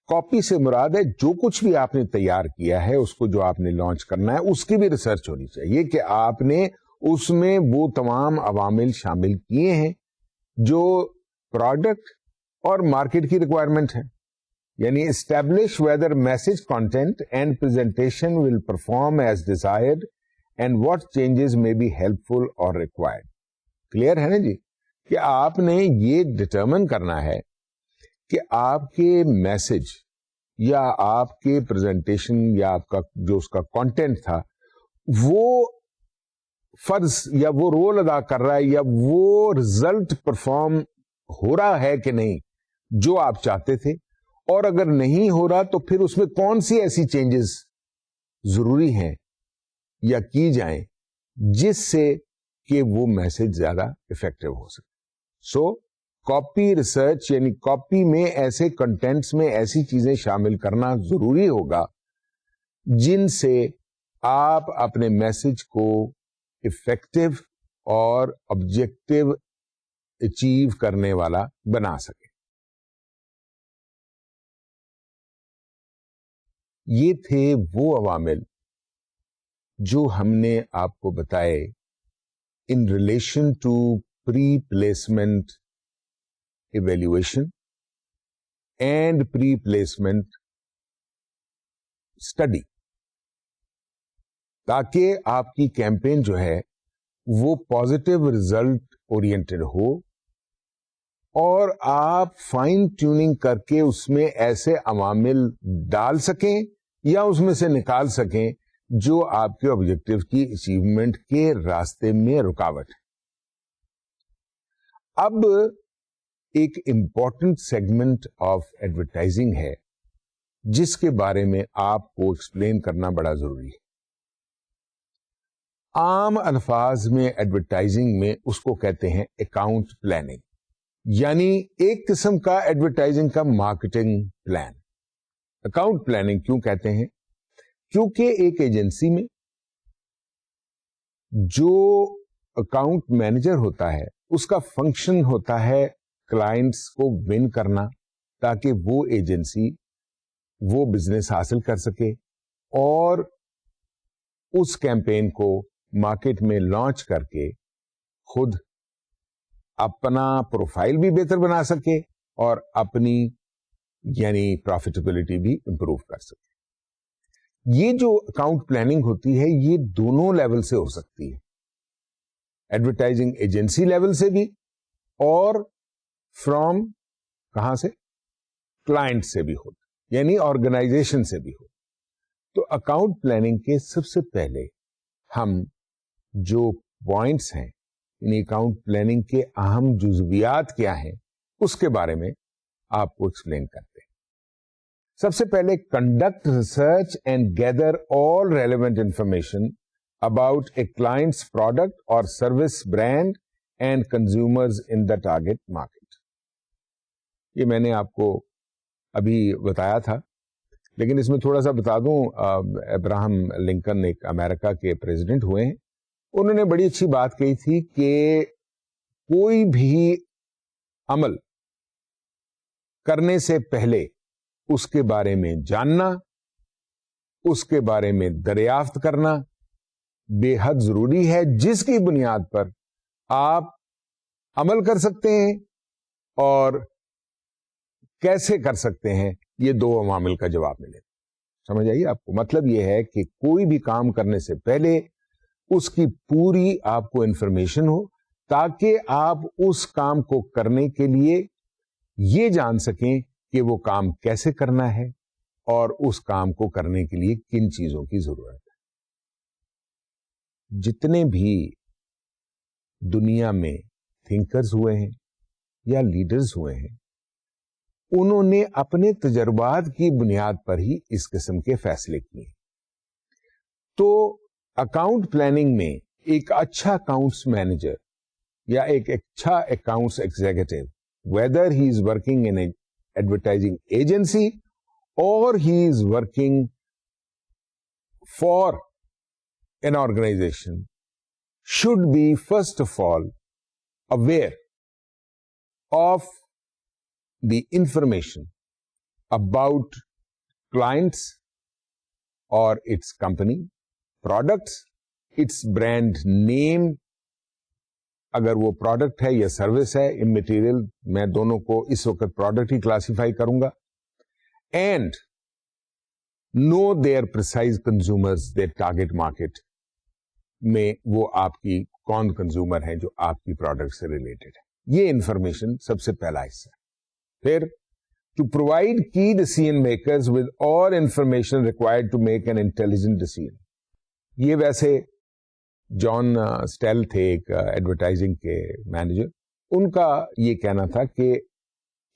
کاپی سے مراد ہے جو کچھ بھی آپ نے تیار کیا ہے، اس کو جو آپ نے لانچ کرنا ہے، اس کی بھی ریسرچ ہونی چاہیے کہ آپ نے اس میں وہ تمام عوامل شامل کیے ہیں جو پروڈکٹ اور مارکیٹ کی ریکوائرمنٹ ہے. یعنی establish weather message content and presentation will perform as desired and what changes میں بی ہیلپ فل اور ریکوائرڈ. کلیئر ہے نا جی؟ کہ آپ نے یہ ڈٹرمن کرنا ہے کہ آپ کے میسج یا آپ کے پریزنٹیشن یا آپ کا جو اس کا کانٹینٹ تھا، وہ فرض یا وہ رول ادا کر رہا ہے یا وہ رزلٹ پرفارم ہو رہا ہے کہ نہیں جو آپ چاہتے تھے، اور اگر نہیں ہو رہا تو پھر اس میں کون سی ایسی چینجز ضروری ہیں یا کی جائیں جس سے کہ وہ میسج زیادہ افیکٹو ہو سکے. سو کاپی ریسرچ یعنی کاپی میں ایسے کنٹینٹس میں ایسی چیزیں شامل کرنا ضروری ہوگا جن سے آپ اپنے میسج کو افیکٹو اور آبجیکٹو اچیو کرنے والا بنا سکے. یہ تھے وہ عوامل جو ہم نے آپ کو بتائے in relation to pre placement evaluation and pre placement study, تاکہ آپ کی کیمپین جو ہے وہ پازیٹو ریزلٹ اورینٹڈ ہو اور آپ فائن ٹیوننگ کر کے اس میں ایسے عوامل ڈال سکیں یا اس میں سے نکال سکیں جو آپ کے آبجیکٹو کی اچیومنٹ کے راستے میں رکاوٹ ہے. اب ایک امپورٹنٹ سیگمنٹ آف ایڈورٹائزنگ ہے جس کے بارے میں آپ کو ایکسپلین کرنا بڑا ضروری ہے. عام الفاظ میں ایڈورٹائزنگ میں اس کو کہتے ہیں اکاؤنٹ پلاننگ، یعنی ایک قسم کا ایڈورٹائزنگ کا مارکیٹنگ پلان. اکاؤنٹ پلاننگ کیوں کہتے ہیں؟ کیونکہ ایک ایجنسی میں جو اکاؤنٹ مینیجر ہوتا ہے اس کا فنکشن ہوتا ہے کلائنٹس کو ون کرنا، تاکہ وہ ایجنسی وہ بزنس حاصل کر سکے اور اس کیمپین کو مارکیٹ میں لانچ کر کے خود اپنا پروفائل بھی بہتر بنا سکے اور اپنی یعنی پروفیٹیبلٹی بھی امپروو کر سکے. یہ جو اکاؤنٹ پلاننگ ہوتی ہے یہ دونوں لیول سے ہو سکتی ہے، ایڈورٹائزنگ ایجنسی لیول سے بھی اور فرام کہاں سے؟ کلائنٹ سے بھی ہو، یعنی آرگنائزیشن سے بھی ہو. تو اکاؤنٹ پلاننگ کے سب سے پہلے ہم جو پوائنٹس ہیں، یعنی اکاؤنٹ پلاننگ کے اہم جزویات کیا ہیں، اس کے بارے میں آپ کو ایکسپلین کرتے ہیں. سب سے پہلے conduct research and gather all relevant information about a client's product اور service brand and consumers in the target market. یہ میں نے آپ کو ابھی بتایا تھا، لیکن اس میں تھوڑا سا بتا دوں. ابراہم لنکن ایک امریکہ کے پریزیڈنٹ ہوئے ہیں، انہوں نے بڑی اچھی بات کہی تھی کہ کوئی بھی عمل کرنے سے پہلے اس کے بارے میں جاننا، اس کے بارے میں دریافت کرنا بے حد ضروری ہے، جس کی بنیاد پر آپ عمل کر سکتے ہیں اور کیسے کر سکتے ہیں یہ دو عوامل کا جواب ملے. سمجھ آئیے آپ کو؟ مطلب یہ ہے کہ کوئی بھی کام کرنے سے پہلے اس کی پوری آپ کو انفارمیشن ہو، تاکہ آپ اس کام کو کرنے کے لیے یہ جان سکیں کہ وہ کام کیسے کرنا ہے اور اس کام کو کرنے کے لیے کن چیزوں کی ضرورت ہے. جتنے بھی دنیا میں تھنکرز ہوئے ہیں یا لیڈرز ہوئے ہیں, انہوں نے اپنے تجربات کی بنیاد پر ہی اس قسم کے فیصلے کیے. تو اکاؤنٹ پلاننگ میں ایک اچھا اکاؤنٹس مینیجر یا ایک اچھا accounts executive, whether he is working in an advertising agency or he is working for an organization, should be first of all aware of the information about clients or its company, products, its brand name. اگر وہ product ہے یا service ہے, اممیٹیریل, میں دونوں کو اس وقت product ہی کلاسیفائی کروں گا. And know their precise consumers, their target market میں وہ آپ کی کون کنزیومر ہیں جو آپ کی پروڈکٹ سے ریلیٹڈ ہے. یہ انفارمیشن سب سے پہلا حصہ. پھر to provide key decision makers with all information required to make an intelligent decision. یہ ویسے جان اسٹیل تھے ایک ایڈورٹائزنگ کے مینیجر, ان کا یہ کہنا تھا کہ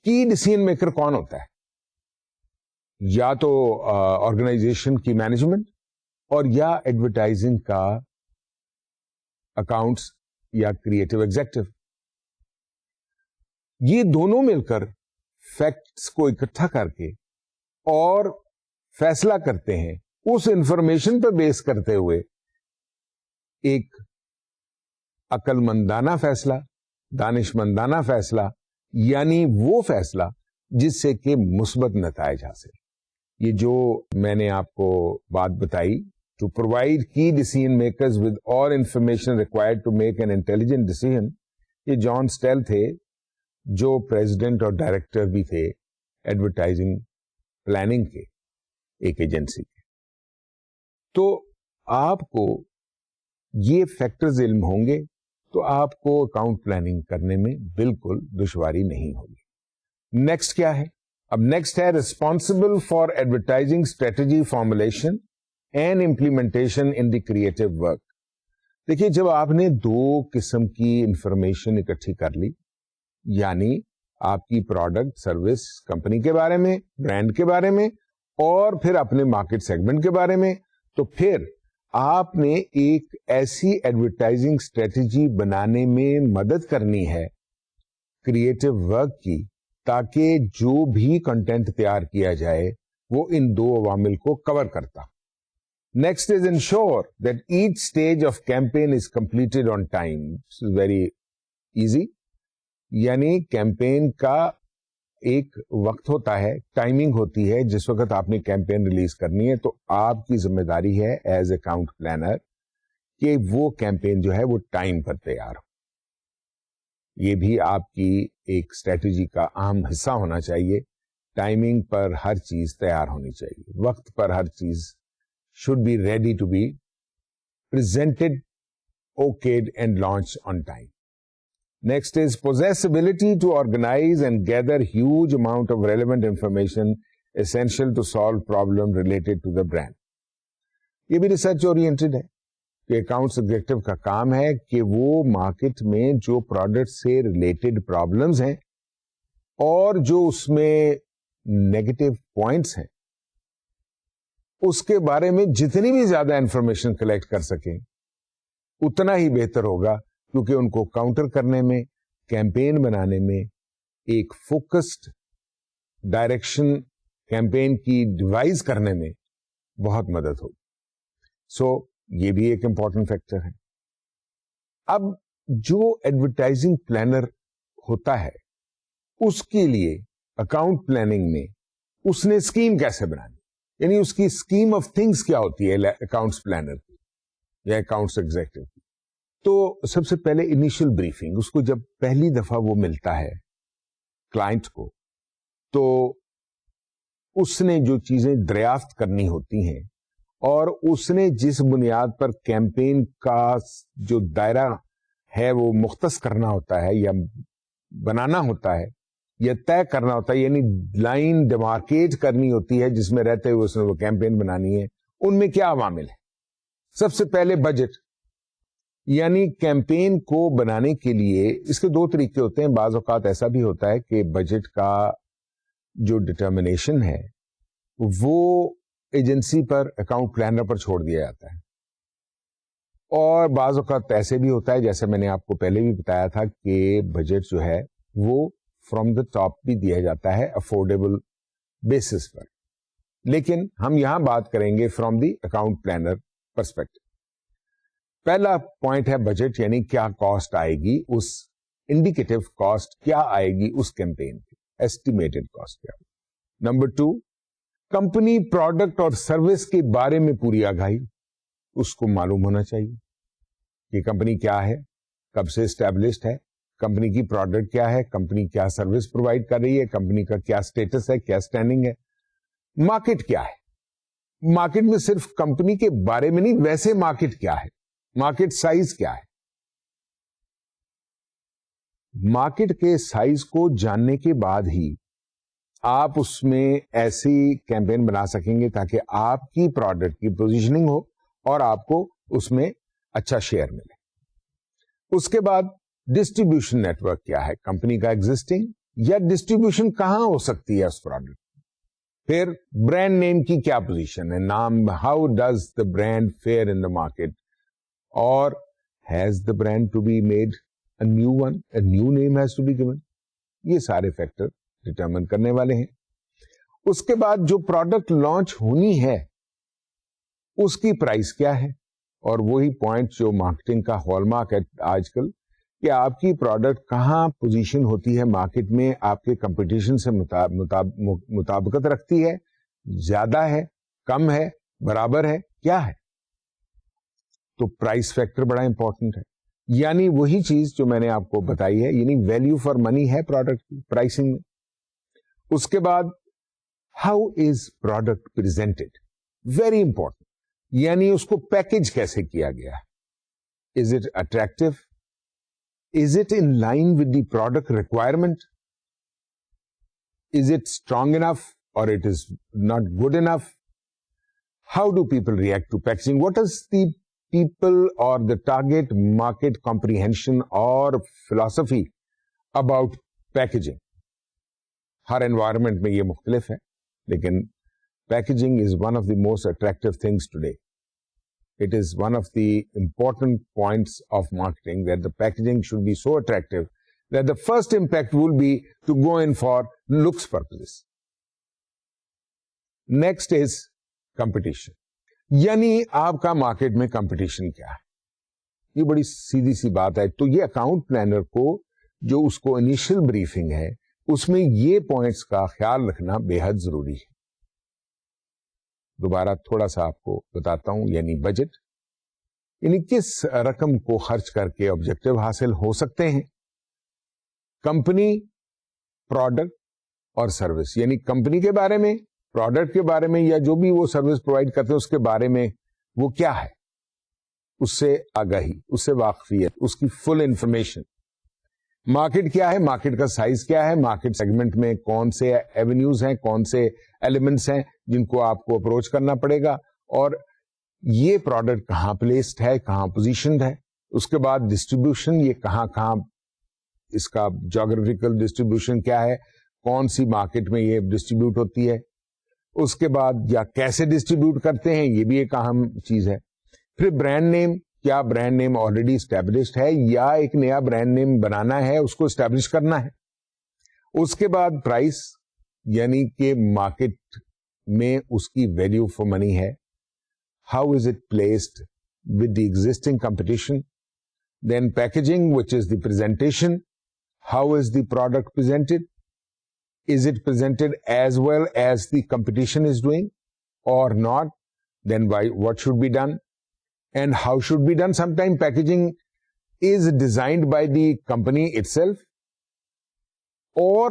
کی ڈیسیژن میکر کون ہوتا ہے, یا تو آرگنائزیشن کی مینجمنٹ اور یا ایڈورٹائزنگ کا اکاؤنٹس یا کریٹو ایگزیکٹو. یہ دونوں مل کر فیکٹس کو اکٹھا کر کے اور فیصلہ کرتے ہیں, اس انفارمیشن پر بیس کرتے ہوئے ایک عقل مندانہ فیصلہ, دانش مندانہ فیصلہ, یعنی وہ فیصلہ جس سے کہ مثبت نتائج حاصل. یہ جو میں نے آپ کو بات بتائی, to provide key decision makers with all information required to make an intelligent decision, یہ جان اسٹیل تھے جو پریزیڈنٹ اور ڈائریکٹر بھی تھے ایڈورٹائزنگ پلاننگ کے ایک ایجنسی کے. تو آپ کو یہ فیکٹرز علم ہوں گے تو آپ کو اکاؤنٹ پلاننگ کرنے میں بالکل دشواری نہیں ہوگی. نیکسٹ کیا ہے؟ اب نیکسٹ ہے responsible for advertising strategy formulation and implementation in the creative work. دیکھیے, جب آپ نے دو قسم کی انفارمیشن اکٹھی کر لی, یعنی آپ کی پروڈکٹ سروس کمپنی کے بارے میں, برانڈ کے بارے میں, اور پھر اپنے مارکیٹ سیگمنٹ کے بارے میں, تو پھر آپ نے ایک ایسی ایڈورٹائزنگ اسٹریٹجی بنانے میں مدد کرنی ہے کریٹو ورک کی, تاکہ جو بھی کنٹینٹ تیار کیا جائے وہ ان دو عوامل کو کور کرتا. Next is ensure that each stage of campaign is completed on time. Very easy, یعنی کیمپین کا ایک وقت ہوتا ہے, ٹائمنگ ہوتی ہے جس وقت آپ نے کیمپین ریلیز کرنی ہے, تو آپ کی ذمہ داری ہے ایز اکاؤنٹ پلانر کہ وہ کیمپین جو ہے وہ ٹائم پر تیار ہو. یہ بھی آپ کی ایک اسٹریٹجی کا اہم حصہ ہونا چاہیے. ٹائمنگ پر ہر چیز تیار ہونی چاہیے, وقت پر ہر چیز should be ready to be presented, okayed and launched on time. Next is possess ability to organize and gather huge amount of relevant information essential to solve problem related to the brand. یہ بھی research oriented ہے کہ accounts executive کا کام ہے کہ وہ market میں جو پروڈکٹ سے ریلیٹڈ پرابلمز ہیں اور جو اس میں نیگیٹو پوائنٹس ہیں اس کے بارے میں جتنی بھی زیادہ انفارمیشن کلیکٹ کر سکیں اتنا ہی بہتر ہوگا, کیونکہ ان کو کاؤنٹر کرنے میں, کیمپین بنانے میں, ایک فوکسڈ ڈائریکشن کیمپین کی ڈیوائز کرنے میں بہت مدد ہوگی. سو یہ بھی ایک امپورٹنٹ فیکٹر ہے. اب جو ایڈورٹائزنگ پلانر ہوتا ہے اس کے لیے اکاؤنٹ پلاننگ میں اس نے اسکیم کیسے بنانی, یعنی اس کی اسکیم آف تھنگس کیا ہوتی ہے اکاؤنٹس پلانر کی یا اکاؤنٹس ایگزیکٹو کی. تو سب سے پہلے انیشل بریفنگ, اس کو جب پہلی دفعہ وہ ملتا ہے کلائنٹ کو, تو اس نے جو چیزیں دریافت کرنی ہوتی ہیں اور اس نے جس بنیاد پر کیمپین کا جو دائرہ ہے وہ مختص کرنا ہوتا ہے یا بنانا ہوتا ہے یا طے کرنا ہوتا ہے, یعنی لائن ڈیمارکیٹ کرنی ہوتی ہے جس میں رہتے ہوئے اس نے وہ کیمپین بنانی ہے, ان میں کیا عوامل ہے؟ سب سے پہلے بجٹ. یعنی کیمپین کو بنانے کے لیے اس کے دو طریقے ہوتے ہیں. بعض اوقات ایسا بھی ہوتا ہے کہ بجٹ کا جو ڈٹرمنیشن ہے وہ ایجنسی پر, اکاؤنٹ پلانر پر چھوڑ دیا جاتا ہے, اور بعض اوقات ایسے بھی ہوتا ہے جیسے میں نے آپ کو پہلے بھی بتایا تھا کہ بجٹ جو ہے وہ فرام دا ٹاپ بھی دیا جاتا ہے افورڈیبل بیسس پر. لیکن ہم یہاں بات کریں گے from the account planner perspective. پہلا پوائنٹ ہے بجٹ, یعنی کیا کاسٹ آئے گی, اس انڈیکیٹو کاسٹ کیا آئے گی اس کیمپین کی, ایسٹیمیٹڈ کاسٹ کیا. نمبر 2, کمپنی پروڈکٹ اور سروس کے بارے میں پوری آگاہی, اس کو معلوم ہونا چاہیے کہ کمپنی کیا ہے, کب سے اسٹیبلشڈ ہے, کمپنی کی پروڈکٹ کیا ہے, کمپنی کیا سروس پرووائڈ کر رہی ہے, کمپنی کا کیا اسٹیٹس ہے, کیا اسٹینڈنگ ہے, مارکیٹ کیا ہے. مارکیٹ میں صرف کمپنی کے بارے میں نہیں, ویسے مارکیٹ کیا ہے, مارکیٹ سائز کیا ہے. مارکیٹ کے سائز کو جاننے کے بعد ہی آپ اس میں ایسی کیمپین بنا سکیں گے تاکہ آپ کی پروڈکٹ کی پوزیشننگ ہو اور آپ کو اس میں اچھا شیئر ملے. اس کے بعد ڈسٹریبیوشن نیٹ ورک کیا ہے کمپنی کا, ایگزسٹنگ یا ڈسٹریبیوشن کہاں ہو سکتی ہے اس پروڈکٹ. پھر برانڈ نیم کی کیا پوزیشن ہے, نام, how does the brand fare in the market, اور has the brand to be made a new one, a new name has to be given. یہ سارے فیکٹر ڈٹرمن کرنے والے ہیں. اس کے بعد جو پروڈکٹ لانچ ہونی ہے اس کی پرائس کیا ہے, اور وہی پوائنٹ جو مارکیٹنگ کا ہال مارک ہے آج کل, کہ آپ کی پروڈکٹ کہاں پوزیشن ہوتی ہے مارکیٹ میں, آپ کے کمپٹیشن سے مطابقت رکھتی ہے, زیادہ ہے, کم ہے, برابر ہے, کیا ہے. تو پرائس فیکٹر بڑا امپورٹنٹ ہے. یعنی وہی چیز جو میں نے آپ کو بتائی ہے, یعنی ویلیو فار منی ہے پروڈکٹ کی پرائسنگ میں. اس کے بعد how is product presented, very important, یعنی اس کو پیکج کیسے کیا گیا ہے. Is it attractive, is it in line with the product requirement, is it strong enough اور it is not good enough. How do people react to packaging, what is the people or the target market comprehension or philosophy about packaging. Hare environment میں یہ مختلف ہے, لیکن packaging is one of the most attractive things today. It is one of the important points of marketing, that the packaging should be so attractive that the first impact will be to go in for looks purposes. Next is competition. یعنی آپ کا market میں competition کیا ہے. یہ بڑی سیدھی سی بات ہے. تو یہ اکاؤنٹ پلانر کو جو اس کو انیشل بریفنگ ہے اس میں یہ پوائنٹس کا خیال رکھنا بے حد ضروری ہے. دوبارہ تھوڑا سا آپ کو بتاتا ہوں, یعنی بجٹ, یعنی کس رقم کو خرچ کر کے آبجیکٹو حاصل ہو سکتے ہیں. کمپنی, پروڈکٹ اور سروس, یعنی کمپنی کے بارے میں, پروڈکٹ کے بارے میں, یا جو بھی وہ سروس پرووائڈ کرتے ہیں اس کے بارے میں وہ کیا ہے, اس سے آگاہی, اس سے واقفیت, اس کی فل انفارمیشن. مارکیٹ کیا ہے, مارکیٹ کا سائز کیا ہے, مارکیٹ سیگمنٹ میں کون سے ایونیوز ہیں, کون سے ایلیمنٹس ہیں جن کو آپ کو اپروچ کرنا پڑے گا, اور یہ پروڈکٹ کہاں پلیسڈ ہے, کہاں پوزیشنڈ ہے. اس کے بعد ڈسٹریبیوشن, یہ کہاں کہاں اس کا جیوگرافیکل ڈسٹریبیوشن کیا ہے, کون سی مارکیٹ میں یہ ڈسٹریبیوٹ ہوتی ہے. اس کے بعد یا کیسے ڈسٹریبیوٹ کرتے ہیں, یہ بھی ایک اہم چیز ہے. پھر برانڈ نیم, کیا برانڈ نیم آلریڈی اسٹیبلشڈ ہے یا ایک نیا برانڈ نیم بنانا ہے, اس کو اسٹیبلش کرنا ہے. اس کے بعد پرائس, یعنی کہ مارکیٹ میں اس کی ویلیو فار منی ہے, how is it placed with the existing competition. Then packaging, which is the presentation, how is the product presented. Is it presented as well as the competition is doing or not? Then what should be done and how should be done? Sometimes packaging is designed by the company itself, or,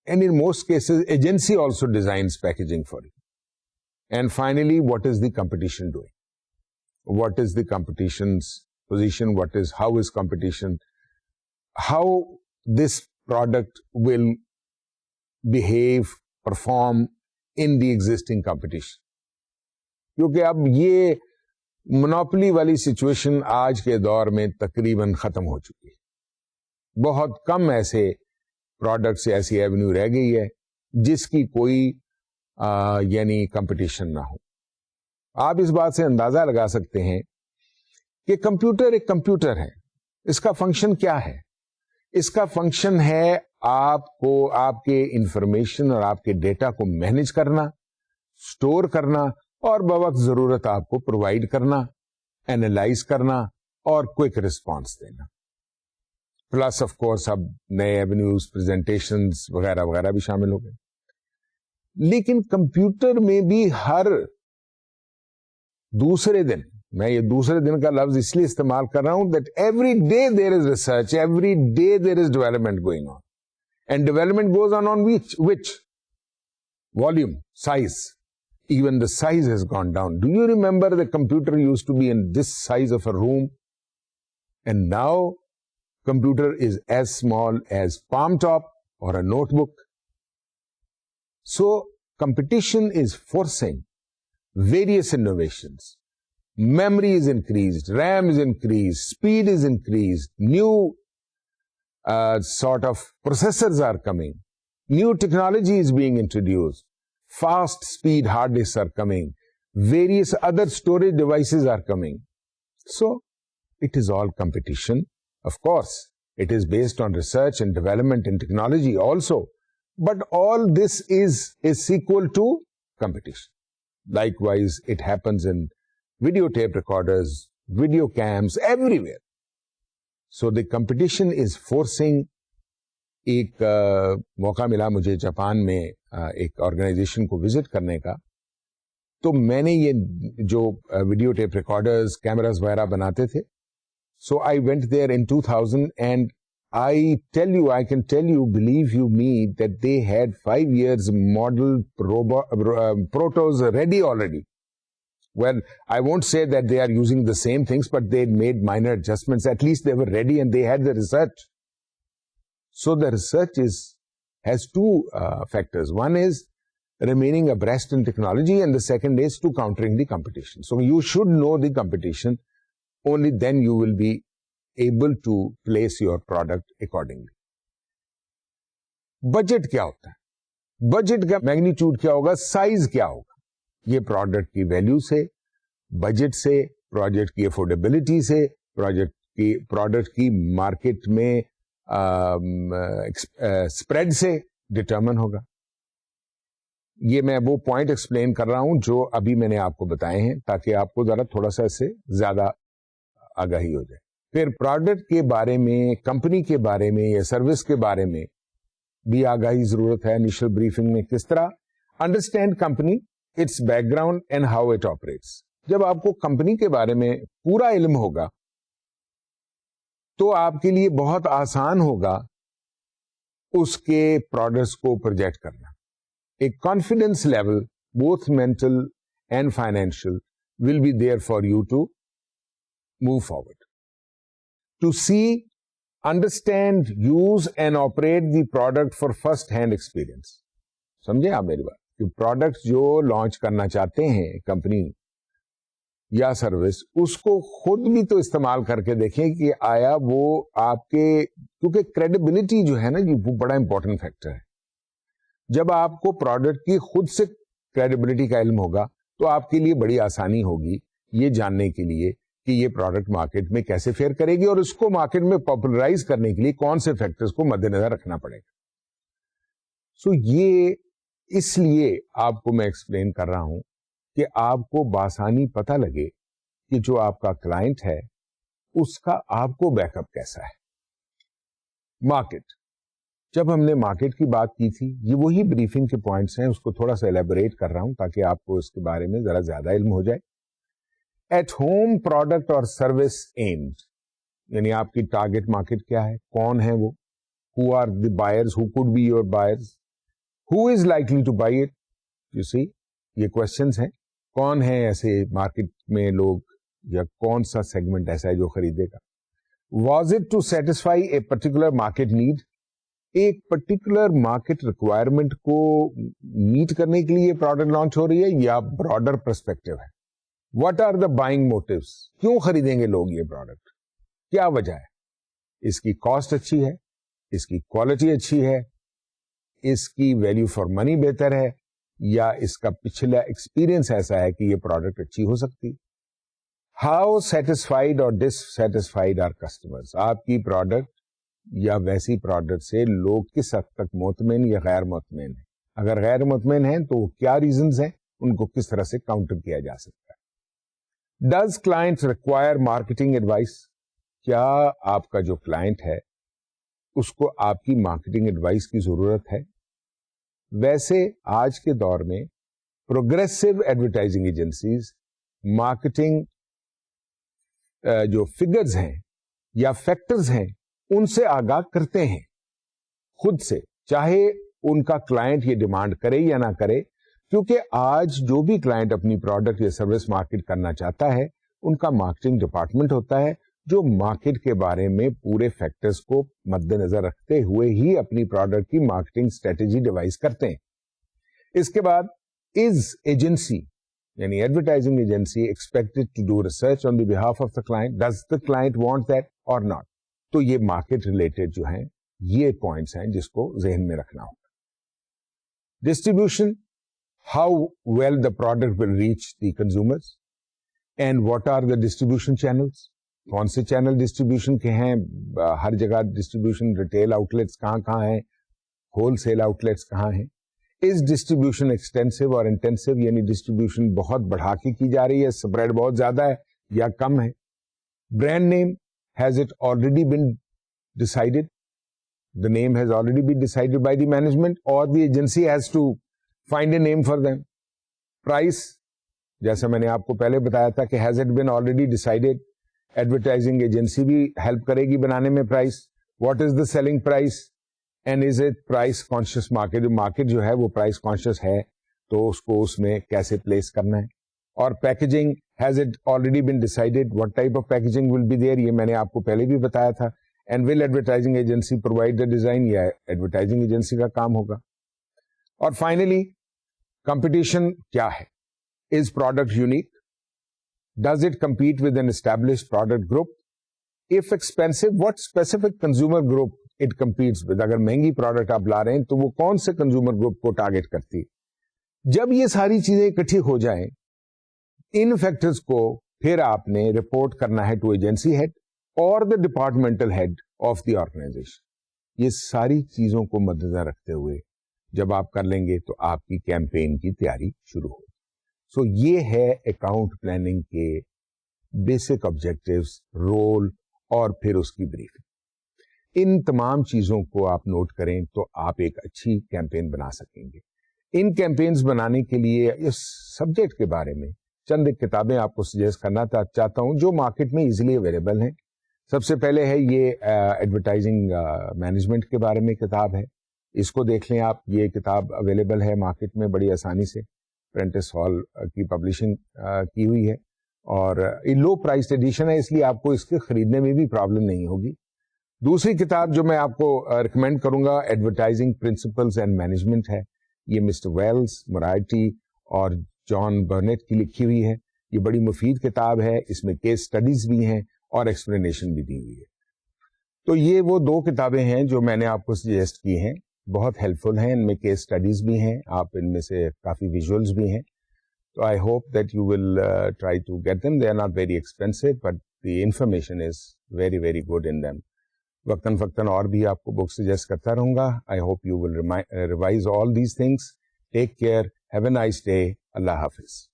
and in most cases, agency also designs packaging for you. And finally, what is the competition doing? What is the competition's position? How is competition? How this product will behave, perform in the existing competition. کیونکہ اب یہ monopoly والی situation آج کے دور میں تقریباً ختم ہو چکی ہے. بہت کم ایسے پروڈکٹس ایسی ایونیو رہ گئی ہے جس کی کوئی یعنی کمپٹیشن نہ ہو. آپ اس بات سے اندازہ لگا سکتے ہیں کہ کمپیوٹر ایک کمپیوٹر ہے. اس کا فنکشن کیا ہے؟ اس کا فنکشن ہے آپ کو آپ کے انفارمیشن اور آپ کے ڈیٹا کو مینج کرنا، اسٹور کرنا اور بوقت ضرورت آپ کو پرووائڈ کرنا، اینالائز کرنا اور کوئک رسپانس دینا. پلس آف کورس اب نئے ایونیوز، پریزنٹیشنز وغیرہ وغیرہ بھی شامل ہو گئے. لیکن کمپیوٹر میں بھی ہر دوسرے دن، میں یہ دوسرے دن کا لفظ اس لیے استعمال کر رہا ہوں، that every day there is research, every day there is development going on, and development goes on which volume, size. Even the size has gone down. Do you remember the computer used to be in this size of a room? And now computer is as small as palm top or a notebook. So competition is forcing various innovations. Memory is increased, RAM is increased, speed is increased, new sort of processors are coming. New technology is being introduced. Fast speed hard disks are coming. Various other storage devices are coming. So, it is all competition. Of course, it is based on research and development and technology also. But all this is equal to competition. Likewise, it happens in videotape recorders, video cams, everywhere. So, the competition is forcing. ایک موقع ملا مجھے Japan میں ایک organization کو visit کرنے کا، تو میں نے یہ جو ویڈیو ٹیپ ریکارڈرز، کیمراز وغیرہ بناتے تھے، so I went there in 2000 and I can tell you believe you me that they had 5 years model protos ready already. Well, I won't say that they are using the same things, but they made minor adjustments. At least they were ready and they had the research. So the research has two factors. One is remaining abreast in technology, and the second is to countering the competition. So you should know the competition. Only then you will be able to place your product accordingly. Budget کیا ہوتا ہے؟ Budget کا magnitude کیا ہوگا؟ Size کیا ہوگا؟ یہ product کی ویلیو سے، بجٹ سے، پروجیکٹ کی افورڈیبلٹی سے، پروڈکٹ کی مارکیٹ میں اسپریڈ سے ڈٹرمن ہوگا. یہ میں وہ پوائنٹ ایکسپلین کر رہا ہوں جو ابھی میں نے آپ کو بتائے ہیں، تاکہ آپ کو ذرا تھوڑا سا اس سے زیادہ آگاہی ہو جائے. پھر پروڈکٹ کے بارے میں، کمپنی کے بارے میں یا سروس کے بارے میں بھی آگاہی ضرورت ہے. انیشل بریفنگ میں کس طرح understand company, its background and how it operates. جب آپ کو کمپنی کے بارے میں پورا علم ہوگا تو آپ کے لیے بہت آسان ہوگا اس کے پروڈکٹس کو پروجیکٹ کرنا. ایک confidence level both mental and financial will be there for you to move forward, to see, understand, use and operate the product for first hand experience. سمجھے آپ میری بات؟ کہ پروڈکٹ جو لانچ کرنا چاہتے ہیں کمپنی یا سروس، اس کو خود بھی تو استعمال کر کے دیکھیں کہ آیا وہ آپ کے، کیونکہ کریڈیبلٹی جو ہے نا یہ وہ بڑا امپورٹنٹ فیکٹر ہے. جب آپ کو پروڈکٹ کی خود سے کریڈیبلٹی کا علم ہوگا تو آپ کے لیے بڑی آسانی ہوگی یہ جاننے کے لیے کہ یہ پروڈکٹ مارکیٹ میں کیسے فیئر کرے گی اور اس کو مارکیٹ میں پاپولرائز کرنے کے لیے کون سے فیکٹرز کو مد نظر رکھنا پڑے گا. سو یہ اس لیے آپ کو میں ایکسپلین کر رہا ہوں کہ آپ کو بآسانی پتہ لگے کہ جو آپ کا کلائنٹ ہے اس کا آپ کو بیک اپ کیسا ہے. مارکیٹ، جب ہم نے مارکیٹ کی بات کی تھی، یہ وہی بریفنگ کے پوائنٹس ہیں، اس کو تھوڑا سا ایلیبوریٹ کر رہا ہوں تاکہ آپ کو اس کے بارے میں ذرا زیادہ علم ہو جائے. ایٹ ہوم پروڈکٹ اور سروس ایمڈ، یعنی آپ کی ٹارگیٹ مارکیٹ کیا ہے، کون ہے وہ، who are the buyers, who could be your buyers, who is likely to buy it. You see, یہ کوشچنس ہیں. کون ہے ایسے مارکیٹ میں لوگ، یا کون سا سیگمنٹ ایسا ہے جو خریدے گا. Was it to satisfy a particular market need, ایک پرٹیکولر مارکیٹ ریکوائرمنٹ کو میٹ کرنے کے لیے یہ پروڈکٹ لانچ ہو رہی ہے یا براڈر پرسپیکٹو ہے. What are the buying motives? کیوں خریدیں گے لوگ یہ پروڈکٹ؟ کیا وجہ ہے؟ اس کی کاسٹ اچھی ہے، اس کی کوالٹی اچھی ہے، اس کی ویلیو فار منی بہتر ہے، یا اس کا پچھلا ایکسپیرئنس ایسا ہے کہ یہ پروڈکٹ اچھی ہو سکتی؟ ہاؤ سیٹسفائیڈ اور ڈس سیٹسفائیڈ آر کسٹمرز؟ آپ کی پروڈکٹ یا ویسی پروڈکٹ سے لوگ کس حد تک مطمئن یا غیر مطمئن ہیں؟ اگر غیر مطمئن ہیں تو کیا ریزنز ہیں، ان کو کس طرح سے کاؤنٹر کیا جا سکتا ہے؟ Does client require marketing advice? کیا آپ کا جو کلائنٹ ہے اس کو آپ کی مارکیٹنگ ایڈوائس کی ضرورت ہے؟ ویسے آج کے دور میں پروگریسو ایڈورٹائزنگ ایجنسیز مارکیٹنگ جو فگرز ہیں یا فیکٹرز ہیں ان سے آگاہ کرتے ہیں خود سے، چاہے ان کا کلائنٹ یہ ڈیمانڈ کرے یا نہ کرے، کیونکہ آج جو بھی کلائنٹ اپنی پروڈکٹ یا سروس مارکیٹ کرنا چاہتا ہے ان کا مارکیٹنگ ڈپارٹمنٹ ہوتا ہے جو مارکیٹ کے بارے میں پورے فیکٹرز کو مد نظر رکھتے ہوئے ہی اپنی پروڈکٹ کی مارکیٹنگ اسٹریٹجی ڈیوائز کرتے ہیں. اس کے بعد از ایجنسی یعنی advertising agency expected to do research on the behalf of the client? Does the client want that or not? تو یہ مارکیٹ ریلیٹڈ جو ہیں یہ پوائنٹس ہیں جس کو ذہن میں رکھنا ہوگا. Distribution, how well the product will reach the consumers and what are the distribution channels? کون سے چینل ڈسٹریبیوشن کے ہیں؟ ہر جگہ ڈسٹریبیوشن ریٹیل آؤٹ لیٹس کہاں کہاں ہیں، ہول سیل آؤٹ لیٹس کہاں ہیں؟ از ڈسٹریبیوشن ایکسٹینسو اور انٹینسو یعنی ڈسٹریبیوشن بہت بڑھا کے کی جا رہی ہے، اسپریڈ بہت زیادہ ہے یا کم ہے؟ Brand name, has it already been decided? The name has already been decided by the management or the agency has to find a name for them. Price, جیسا میں نے آپ کو پہلے بتایا تھا کہ has it been already decided? Advertising agency بھی help کرے گی بنانے میں price. What is the selling price? And is it price conscious market? جو market جو ہے وہ price conscious ہے تو اس کو اس میں کیسے place کرنا ہے؟ اور packaging, has it already been decided what type of packaging will be there؟ یہ میں نے آپ کو پہلے بھی بتایا تھا. And will advertising agency provide the design؟ یا ایڈورٹائزنگ ایجنسی کا کام ہوگا. اور فائنلی competition کیا ہے؟ Is product unique? Does it compete with an established product group? If expensive, what specific consumer group it competes with؟ اگر مہنگی product آپ لا رہے ہیں تو وہ کون سے کنزیومر گروپ کو ٹارگیٹ کرتی ہے؟ جب یہ ساری چیزیں اکٹھی ہو جائیں ان فیکٹرز کو پھر آپ نے رپورٹ کرنا ہے ٹو ایجنسی ہیڈ اور the departmental head of the organization. یہ ساری چیزوں کو مد نظر رکھتے ہوئے جب آپ کر لیں گے تو آپ کی کیمپین کی تیاری شروع ہوگی. سو یہ ہے اکاؤنٹ پلاننگ کے بیسک آبجیکٹیوز، رول اور پھر اس کی بریفنگ. ان تمام چیزوں کو آپ نوٹ کریں تو آپ ایک اچھی کیمپین بنا سکیں گے. ان کیمپینز بنانے کے لیے اس سبجیکٹ کے بارے میں چند ایک کتابیں آپ کو سجیسٹ کرنا چاہتا ہوں جو مارکیٹ میں ایزیلی اویلیبل ہیں. سب سے پہلے ہے یہ ایڈورٹائزنگ مینجمنٹ کے بارے میں کتاب ہے، اس کو دیکھ لیں آپ. یہ کتاب اویلیبل ہے مارکیٹ میں بڑی آسانی سے، پرنٹس ہال کی پبلشنگ کی ہوئی ہے اور لو پرائس ایڈیشن ہے، اس لیے آپ کو اس کے خریدنے میں بھی پرابلم نہیں ہوگی. دوسری کتاب جو میں آپ کو ریکمینڈ کروں گا ایڈورٹائزنگ پرنسپلز اینڈ مینجمنٹ ہے. یہ مسٹر ویلز، مرائٹی اور جان برنیٹ کی لکھی ہوئی ہے. یہ بڑی مفید کتاب ہے، اس میں کیس سٹڈیز بھی ہیں اور ایکسپلینیشن بھی دی ہوئی ہے. تو یہ وہ دو کتابیں ہیں جو میں نے آپ کو سجیسٹ کی ہیں، بہت ہیلپ فل ہیں. ان میں کیس سٹڈیز بھی ہیں، آپ ان میں سے کافی ویژولز بھی ہیں. تو I hope that you will try to get them. They are not very expensive but the information is very very good in them. وقتاً فقتاً اور بھی آپ کو بک سجیسٹ کرتا رہوں گا. I hope you will revise all these things. Take care. Have a nice day. اللہ حافظ.